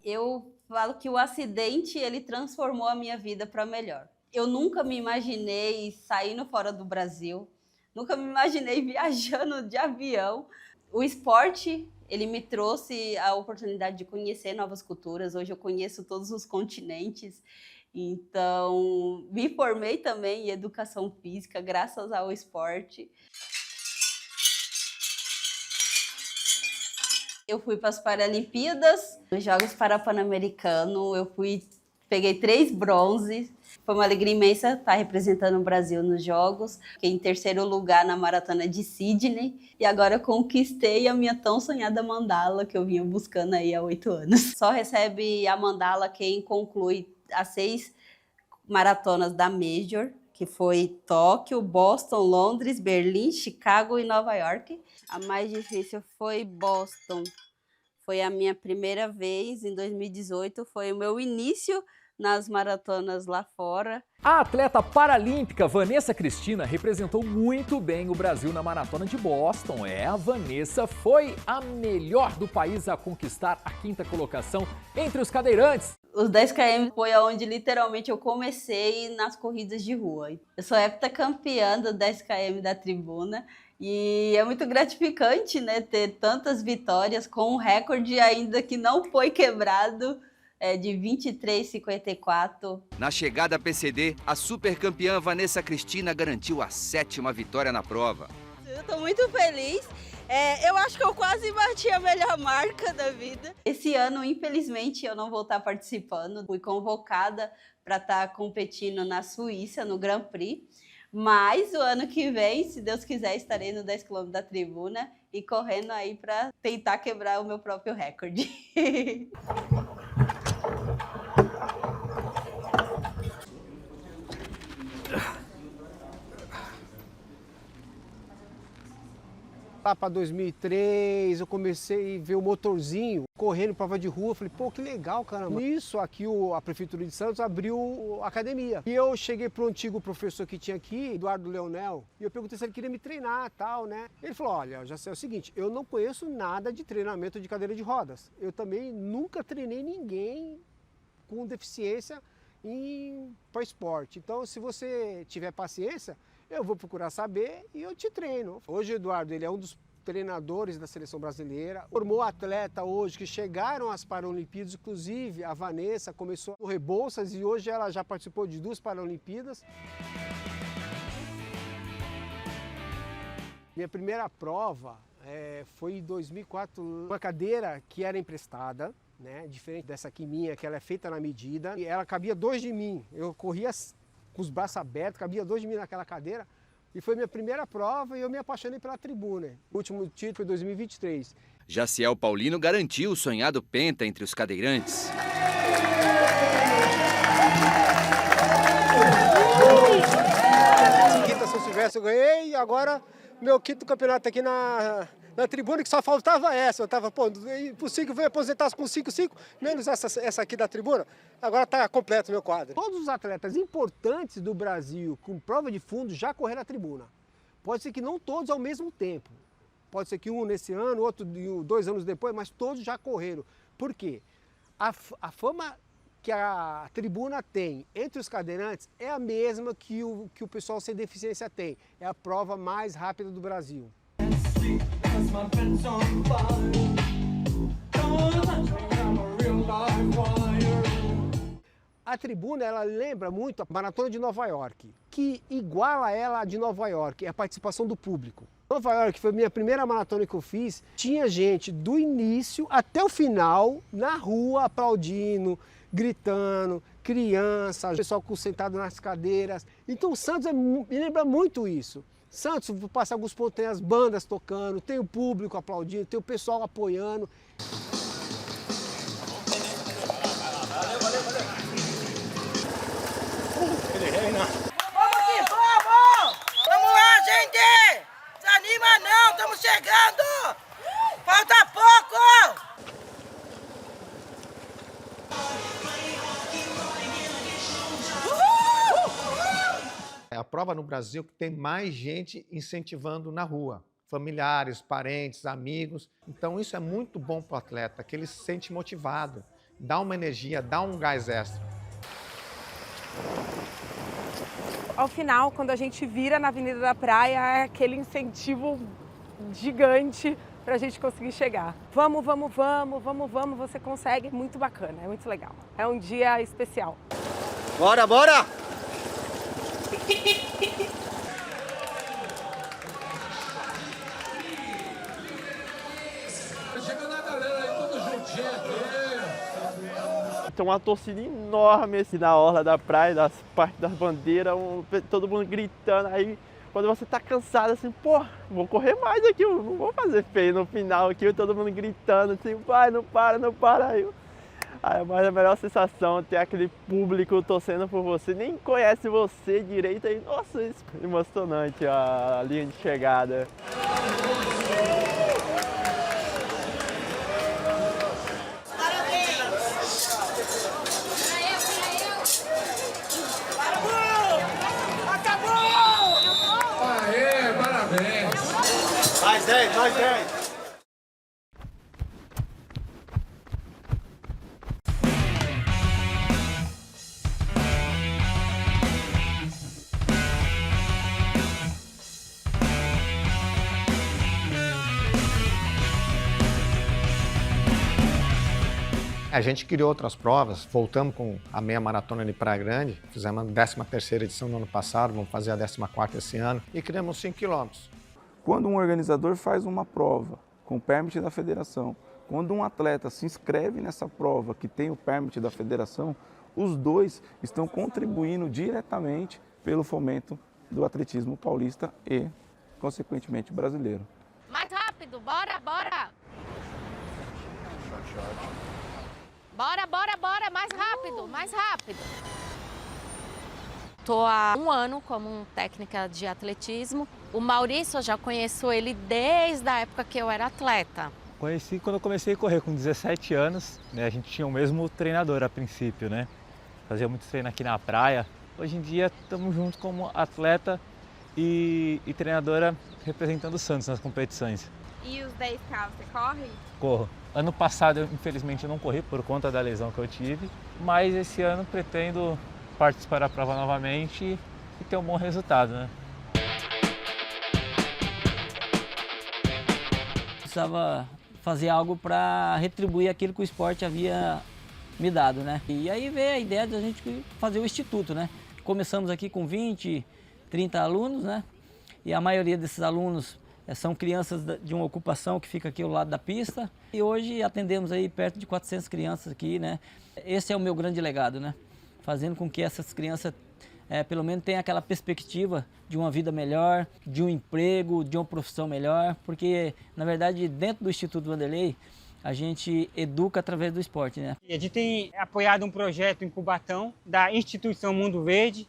Speaker 28: Eu falo que o acidente, ele transformou a minha vida para melhor. Eu nunca me imaginei saindo fora do Brasil, nunca me imaginei viajando de avião. O esporte, ele me trouxe a oportunidade de conhecer novas culturas. Hoje eu conheço todos os continentes Então, me formei também em educação física, graças ao esporte. Eu fui para as Paralimpíadas, nos Jogos Pan-Americanos, peguei 3 bronzes. Foi uma alegria imensa estar representando o Brasil nos Jogos. Fiquei em 3º lugar na Maratona de Sydney. E agora conquistei a minha tão sonhada mandala que eu vinha buscando aí há 8 anos. Só recebe a mandala quem conclui as 6 maratonas da Major, que foi Tóquio, Boston, Londres, Berlim, Chicago e Nova York. A mais difícil foi Boston. Foi a minha primeira vez, em 2018, foi o meu início nas maratonas lá fora.
Speaker 1: A atleta paralímpica Vanessa Cristina representou muito bem o Brasil na maratona de Boston. A Vanessa foi a melhor do país a conquistar a 5ª colocação entre os cadeirantes.
Speaker 28: Os 10 km foi onde literalmente eu comecei nas corridas de rua. Eu sou heptacampeã do 10 km da tribuna e é muito gratificante, né, ter tantas vitórias com um recorde ainda que não foi quebrado, de 23,54.
Speaker 3: Na chegada à PCD, a supercampeã Vanessa Cristina garantiu a 7ª vitória na prova.
Speaker 28: Eu estou muito feliz. Eu acho que eu quase bati a melhor marca da vida. Esse ano, infelizmente, eu não vou estar participando. Fui convocada para estar competindo na Suíça, no Grand Prix. Mas o ano que vem, se Deus quiser, estarei no 10 km da tribuna e correndo aí para tentar quebrar o meu próprio recorde.
Speaker 5: Lá para 2003, eu comecei a ver o motorzinho correndo prova de rua. Falei, pô, que legal, caramba. Isso aqui, a Prefeitura de Santos abriu a academia. E eu cheguei pro antigo professor que tinha aqui, Eduardo Leonel, e eu perguntei se ele queria me treinar e tal, né? Ele falou, olha, já sei o seguinte, eu não conheço nada de treinamento de cadeira de rodas. Eu também nunca treinei ninguém com deficiência para esporte. Então, se você tiver paciência, eu vou procurar saber e eu te treino. Hoje o Eduardo, ele é um dos treinadores da seleção brasileira, formou atleta hoje que chegaram às Paralimpíadas, inclusive a Vanessa começou no Rebouças e hoje ela já participou de 2 Paralimpíadas. Minha primeira prova foi em 2004, uma cadeira que era emprestada, né, diferente dessa aqui minha, que ela é feita na medida, e ela cabia 2 de mim. Eu corria com os braços abertos, cabia 2 de mim naquela cadeira, e foi minha primeira prova e eu me apaixonei pela tribuna. O último título foi em 2023.
Speaker 3: Jaciel Paulino garantiu o sonhado penta entre os cadeirantes.
Speaker 5: Quinta São Silvestre eu ganhei e agora meu 5º campeonato aqui na tribuna, que só faltava essa. Eu tava, pô, impossível, vou aposentar com 5,5, menos essa aqui da tribuna. Agora tá completo o meu quadro. Todos os atletas importantes do Brasil com prova de fundo já correram a tribuna. Pode ser que não todos ao mesmo tempo. Pode ser que um nesse ano, outro 2 anos depois, mas todos já correram. Por quê? A fama que a tribuna tem entre os cadeirantes é a mesma que o pessoal sem deficiência tem. É a prova mais rápida do Brasil. A tribuna, ela lembra muito a Maratona de Nova York, que iguala ela a de Nova York, é a participação do público. Nova York foi a minha primeira maratona que eu fiz, tinha gente do início até o final, na rua, aplaudindo, gritando, crianças, pessoal sentado nas cadeiras. Então Santos me lembra muito isso. Santos, vou passar alguns pontos, tem as bandas tocando, tem o público aplaudindo, tem o pessoal apoiando.
Speaker 10: Vamos que vamos! Vamos lá, gente! Desanima não, estamos chegando! Falta pouco!
Speaker 7: É a prova no Brasil que tem mais gente incentivando na rua. Familiares, parentes, amigos. Então isso é muito bom para o atleta, que ele se sente motivado, dá uma energia, dá um gás extra.
Speaker 11: Ao final, quando a gente vira na Avenida da Praia, é aquele incentivo gigante para a gente conseguir chegar. Vamos, vamos, vamos, vamos, vamos, você consegue, muito bacana, é muito legal. É um dia especial.
Speaker 24: Bora, bora!
Speaker 2: Chegando a galera aí, todo juntinho aqui.
Speaker 17: Tem uma torcida enorme assim na orla da praia, das partes das bandeiras, todo mundo gritando. Aí quando você tá cansado assim, pô, vou correr mais aqui, eu não vou fazer feio no final aqui, todo mundo gritando assim, vai, não para, não para. Mas a melhor sensação é ter aquele público torcendo por você, nem conhece você direito, aí, nossa, isso é emocionante a linha de chegada.
Speaker 2: Aê, parabéns!
Speaker 24: Mais 10, mais 10!
Speaker 7: A gente criou outras provas, voltamos com a meia maratona de Praia Grande, fizemos a 13ª edição no ano passado, vamos fazer a 14ª esse ano e criamos 5 quilômetros.
Speaker 6: Quando um organizador faz uma prova com o permit da federação, quando um atleta se inscreve nessa prova que tem o permit da federação, os dois estão contribuindo diretamente pelo fomento do atletismo paulista e, consequentemente, brasileiro.
Speaker 9: Mais rápido, bora, bora! Bora, bora, bora, mais rápido, mais rápido. Estou há 1 ano como técnica de atletismo. O Maurício, eu já conheço ele desde a época que eu era atleta.
Speaker 12: Conheci quando eu comecei a correr, com 17 anos. Né? A gente tinha o mesmo treinador a princípio, né? Fazia muito treino aqui na praia. Hoje em dia estamos juntos como atleta e treinadora representando o Santos nas competições.
Speaker 11: E os 10K você corre?
Speaker 12: Corro. Ano passado, infelizmente, eu não corri por conta da lesão que eu tive, mas esse ano pretendo participar da prova novamente e ter um bom resultado, né?
Speaker 14: Precisava fazer algo para retribuir aquilo que o esporte havia me dado, né? E aí veio a ideia de a gente fazer o instituto, né? Começamos aqui com 20, 30 alunos, né? E a maioria desses alunos são crianças de uma ocupação que fica aqui ao lado da pista. E hoje atendemos aí perto de 400 crianças aqui, né? Esse é o meu grande legado, né? Fazendo com que essas crianças, pelo menos, tenham aquela perspectiva de uma vida melhor, de um emprego, de uma profissão melhor. Porque, na verdade, dentro do Instituto Vanderlei, a gente educa através do esporte, né?
Speaker 16: A gente tem apoiado um projeto em Cubatão da Instituição Mundo Verde.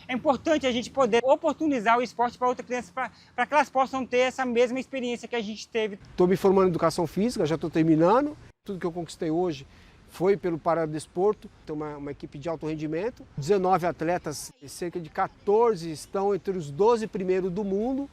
Speaker 16: É importante a gente poder oportunizar o esporte para outras crianças, para que elas possam ter essa mesma experiência que a gente teve.
Speaker 5: Estou me formando em educação física, já estou terminando. Tudo que eu conquistei hoje foi pelo Paradesporto. Tem uma equipe de alto rendimento. 19 atletas, cerca de 14 estão entre os 12 primeiros do mundo.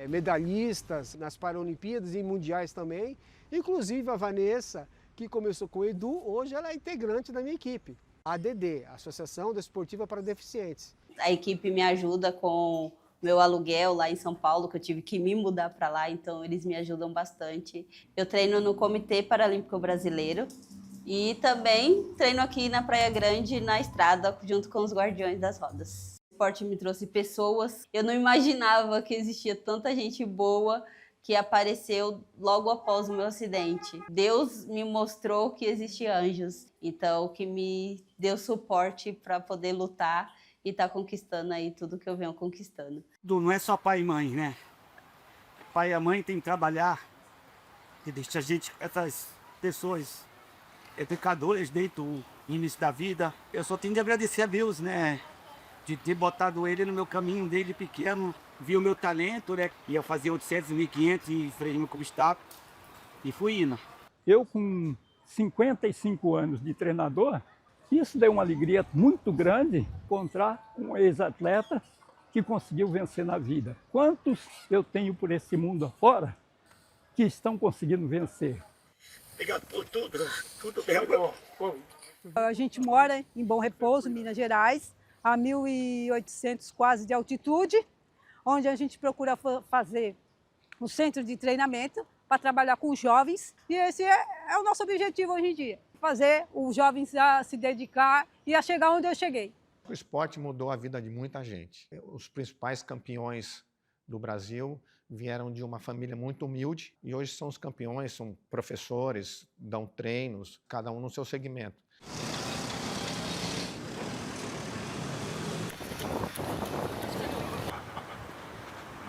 Speaker 5: Medalhistas nas Paralimpíadas e mundiais também. Inclusive a Vanessa, que começou com o Edu, hoje ela é integrante da minha equipe. A ADD, Associação Desportiva para Deficientes.
Speaker 28: A equipe me ajuda com meu aluguel lá em São Paulo, que eu tive que me mudar para lá, então eles me ajudam bastante. Eu treino no Comitê Paralímpico Brasileiro e também treino aqui na Praia Grande, na estrada, junto com os Guardiões das Rodas. O esporte me trouxe pessoas. Eu não imaginava que existia tanta gente boa que apareceu logo após o meu acidente. Deus me mostrou que existiam anjos, então que me deu suporte para poder lutar e tá conquistando aí tudo que eu venho conquistando.
Speaker 16: Não é só pai e mãe, né? Pai e a mãe tem que trabalhar e deixar a gente, essas pessoas educadoras desde o início da vida. Eu só tenho de agradecer a Deus, né? De ter botado ele no meu caminho desde pequeno, viu o meu talento, né? Ia fazer 800, 1500 e freio com obstáculo e fui indo.
Speaker 18: Eu com 55 anos de treinador, isso deu uma alegria muito grande encontrar um ex-atleta que conseguiu vencer na vida. Quantos eu tenho por esse mundo afora que estão conseguindo vencer?
Speaker 16: Obrigado por tudo, tudo bem.
Speaker 19: A gente mora em Bom Repouso, Minas Gerais, a 1.800 quase de altitude, onde a gente procura fazer um centro de treinamento para trabalhar com os jovens. E esse é o nosso objetivo hoje em dia. Fazer os jovens a se dedicar e a chegar onde eu cheguei.
Speaker 7: O esporte mudou a vida de muita gente. Os principais campeões do Brasil vieram de uma família muito humilde e hoje são os campeões, são professores, dão treinos, cada um no seu segmento.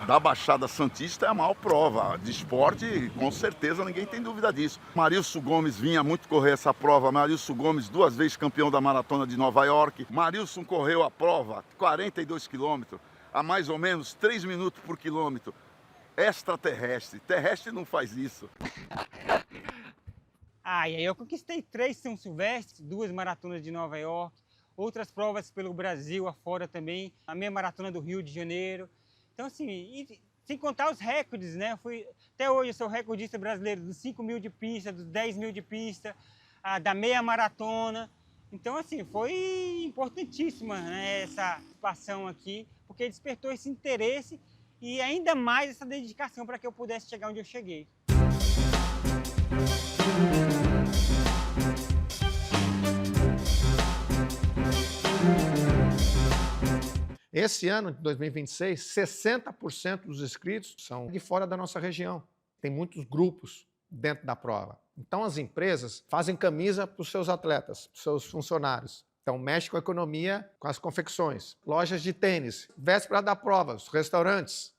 Speaker 4: Da Baixada Santista é a maior prova de esporte, com certeza ninguém tem dúvida disso. Marilson Gomes vinha muito correr essa prova, Marilson Gomes 2 vezes campeão da Maratona de Nova York. Marilson correu a prova 42 quilômetros, a mais ou menos 3 minutos por quilômetro. Extraterrestre, terrestre não faz isso.
Speaker 15: E aí eu conquistei 3 São Silvestre, 2 maratonas de Nova York, outras provas pelo Brasil afora também, a minha maratona do Rio de Janeiro. Então, assim, e sem contar os recordes, né? Até hoje eu sou recordista brasileiro dos 5 mil de pista, dos 10 mil de pista, da meia maratona. Então, assim, foi importantíssima, né, essa participação aqui, porque despertou esse interesse e ainda mais essa dedicação para que eu pudesse chegar onde eu cheguei.
Speaker 7: Esse ano de 2026, 60% dos inscritos são de fora da nossa região. Tem muitos grupos dentro da prova. Então as empresas fazem camisa para os seus atletas, para os seus funcionários. Então mexe com a economia, com as confecções, lojas de tênis, véspera da prova, os restaurantes,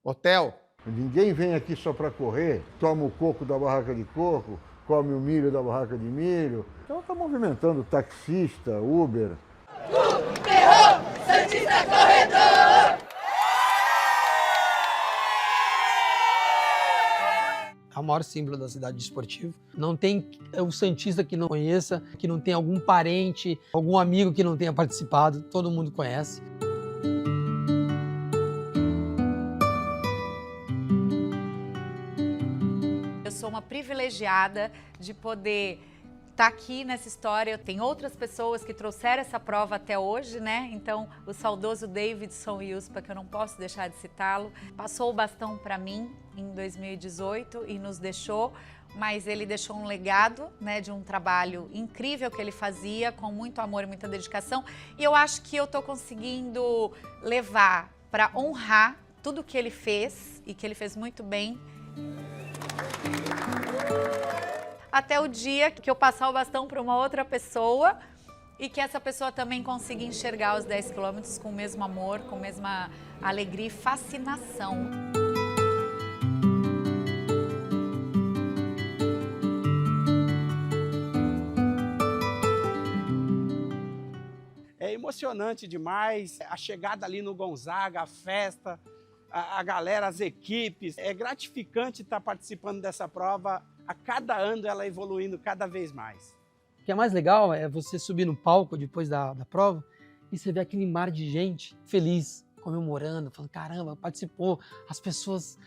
Speaker 7: hotel.
Speaker 20: Ninguém vem aqui só para correr, toma o coco da barraca de coco, come o milho da barraca de milho. Então está movimentando taxista, Uber.
Speaker 10: Santista corredor!
Speaker 21: É o maior símbolo da cidade esportiva. Não tem o santista que não conheça, que não tenha algum parente, algum amigo que não tenha participado. Todo mundo conhece.
Speaker 13: Eu sou uma privilegiada de poder estar aqui nessa história. Tem outras pessoas que trouxeram essa prova até hoje, né? Então, o saudoso Davidson Yuspa, que eu não posso deixar de citá-lo, passou o bastão para mim em 2018 e nos deixou, mas ele deixou um legado, né, de um trabalho incrível que ele fazia, com muito amor e muita dedicação. E eu acho que eu estou conseguindo levar para honrar tudo que ele fez e que ele fez muito bem. Até o dia que eu passar o bastão para uma outra pessoa e que essa pessoa também consiga enxergar os 10 quilômetros com o mesmo amor, com a mesma alegria e fascinação.
Speaker 22: É emocionante demais, a chegada ali no Gonzaga, a festa, a galera, as equipes. É gratificante estar participando dessa prova. A cada ano ela evoluindo cada vez mais.
Speaker 21: O que é mais legal é você subir no palco depois da prova e você ver aquele mar de gente feliz, comemorando, falando, caramba, participou, as pessoas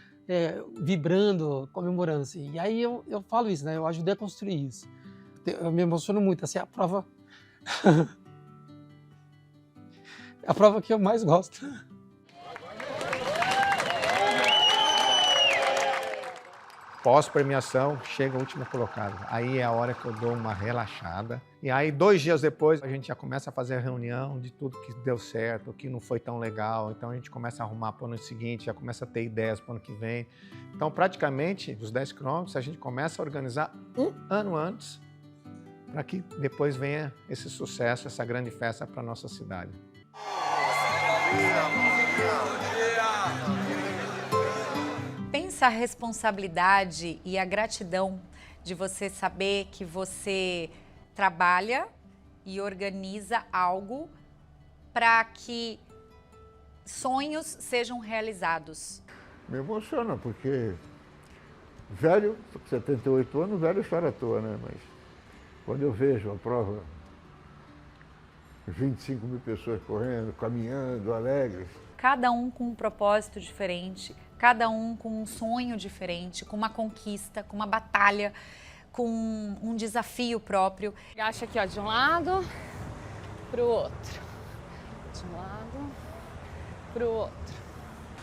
Speaker 21: vibrando, comemorando. Assim. E aí eu falo isso, né? Eu ajudei a construir isso. Eu me emociono muito, assim, a prova... é a prova que eu mais gosto.
Speaker 7: Pós-premiação, chega o último colocado. Aí é a hora que eu dou uma relaxada. E aí, 2 dias depois, a gente já começa a fazer a reunião de tudo que deu certo, o que não foi tão legal. Então, a gente começa a arrumar para o ano seguinte, já começa a ter ideias para o ano que vem. Então, praticamente, os 10 quilômetros, a gente começa a organizar 1 ano antes, para que depois venha esse sucesso, essa grande festa para a nossa cidade.
Speaker 13: Pensa a responsabilidade e a gratidão de você saber que você trabalha e organiza algo para que sonhos sejam realizados.
Speaker 20: Me emociona, porque velho, 78 anos, velho chora à toa, né? Mas quando eu vejo a prova, 25 mil pessoas correndo, caminhando, alegres.
Speaker 13: Cada um com um propósito diferente, cada um com um sonho diferente, com uma conquista, com uma batalha, com um desafio próprio.
Speaker 11: Agacha aqui, ó, de um lado para o outro. De um lado para o outro.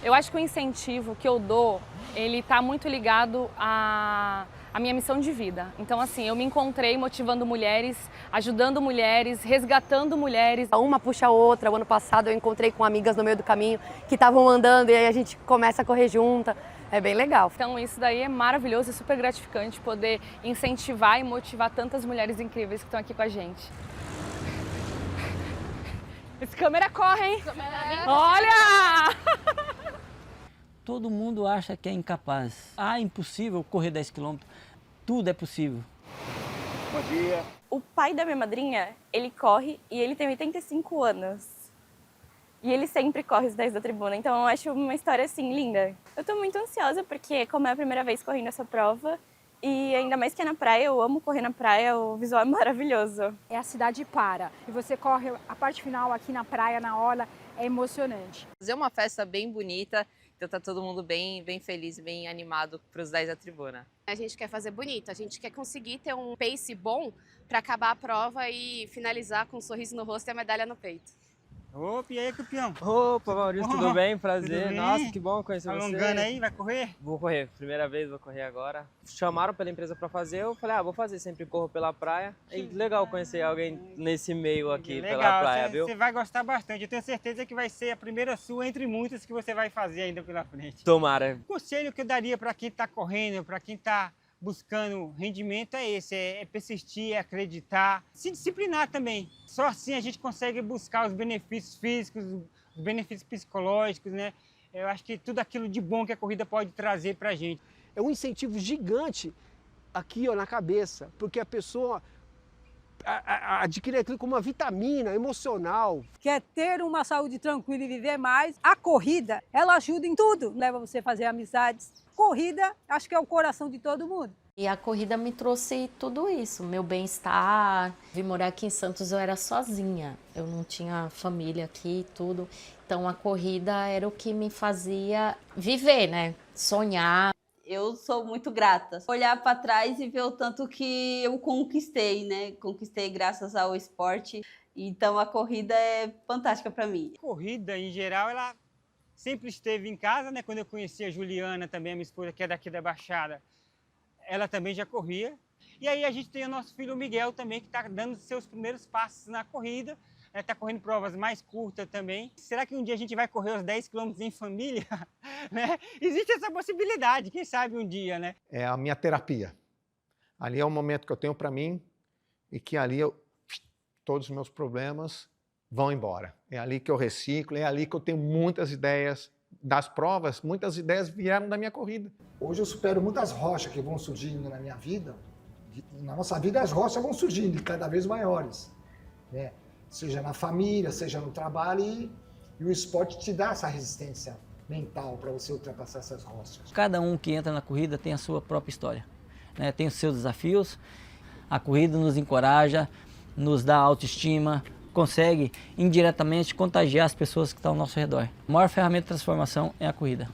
Speaker 11: Eu acho que o incentivo que eu dou, ele está muito ligado à a minha missão de vida. Então, assim, eu me encontrei motivando mulheres, ajudando mulheres, resgatando mulheres.
Speaker 1: Uma puxa a outra. O ano passado eu encontrei com amigas no meio do caminho que estavam andando e aí a gente começa a correr junta. É bem legal.
Speaker 11: Então isso daí é maravilhoso e super gratificante poder incentivar e motivar tantas mulheres incríveis que estão aqui com a gente. Esse câmera corre, hein? Olha!
Speaker 14: Todo mundo acha que é incapaz. Ah, impossível correr 10 km. Tudo é possível.
Speaker 3: Bom dia.
Speaker 8: O pai da minha madrinha, ele corre e ele tem 85 anos. E ele sempre corre os 10 da tribuna, então eu acho uma história, assim, linda. Eu tô muito ansiosa porque, como é a primeira vez correndo essa prova, e ainda mais que é na praia, eu amo correr na praia, o visual é maravilhoso.
Speaker 17: A cidade para e você corre a parte final aqui na praia, na orla, é emocionante.
Speaker 23: Fazer uma festa bem bonita, então tá todo mundo bem feliz, bem animado para os 10 da tribuna.
Speaker 25: A gente quer fazer bonito, a gente quer conseguir ter um pace bom para acabar a prova e finalizar com um sorriso no rosto e a medalha no peito.
Speaker 15: Opa, e aí, campeão?
Speaker 26: Opa, Maurício, tudo bem? Prazer.
Speaker 15: Tudo bem?
Speaker 26: Nossa, que bom conhecer você.
Speaker 15: Alongando aí, vai correr?
Speaker 26: Vou correr, primeira vez vou correr agora. Chamaram pela empresa para fazer, eu falei, vou fazer, sempre corro pela praia. E legal conhecer alguém nesse meio aqui, pela praia, viu?
Speaker 15: Você vai gostar bastante, eu tenho certeza que vai ser a primeira sua entre muitas que você vai fazer ainda pela frente.
Speaker 26: Tomara.
Speaker 15: O conselho que eu daria para quem está correndo, para quem está buscando rendimento é esse, é persistir, é acreditar, se disciplinar também. Só assim a gente consegue buscar os benefícios físicos, os benefícios psicológicos, né? Eu acho que tudo aquilo de bom que a corrida pode trazer pra gente.
Speaker 5: É um incentivo gigante aqui, ó, na cabeça, porque a pessoa adquire aquilo como uma vitamina emocional.
Speaker 19: Quer ter uma saúde tranquila e viver mais, a corrida, ela ajuda em tudo. Leva você a fazer amizades. Corrida, acho que é o coração de todo mundo.
Speaker 9: E a corrida me trouxe tudo isso, meu bem-estar. Vim morar aqui em Santos, eu era sozinha, eu não tinha família aqui e tudo. Então a corrida era o que me fazia viver, né? Sonhar.
Speaker 28: Eu sou muito grata. Olhar para trás e ver o tanto que eu conquistei, né? Conquistei graças ao esporte. Então a corrida é fantástica para mim.
Speaker 15: Corrida, em geral, ela sempre esteve em casa, né? Quando eu conheci a Juliana, também a minha esposa, que é daqui da Baixada, ela também já corria. E aí a gente tem o nosso filho Miguel também, que está dando seus primeiros passos na corrida. Está correndo provas mais curtas também. Será que um dia a gente vai correr os 10 quilômetros em família? Né? Existe essa possibilidade, quem sabe um dia, né?
Speaker 7: É a minha terapia. Ali é o momento que eu tenho para mim e que ali todos os meus problemas vão embora. É ali que eu reciclo, é ali que eu tenho muitas ideias das provas, muitas ideias vieram da minha corrida.
Speaker 27: Hoje eu supero muitas rochas que vão surgindo na minha vida. Na nossa vida as rochas vão surgindo, cada vez maiores, né? Seja na família, seja no trabalho, e o esporte te dá essa resistência mental para você ultrapassar essas rochas.
Speaker 14: Cada um que entra na corrida tem a sua própria história, né? Tem os seus desafios. A corrida nos encoraja, nos dá autoestima, consegue indiretamente contagiar as pessoas que estão ao nosso redor. A maior ferramenta de transformação é a corrida.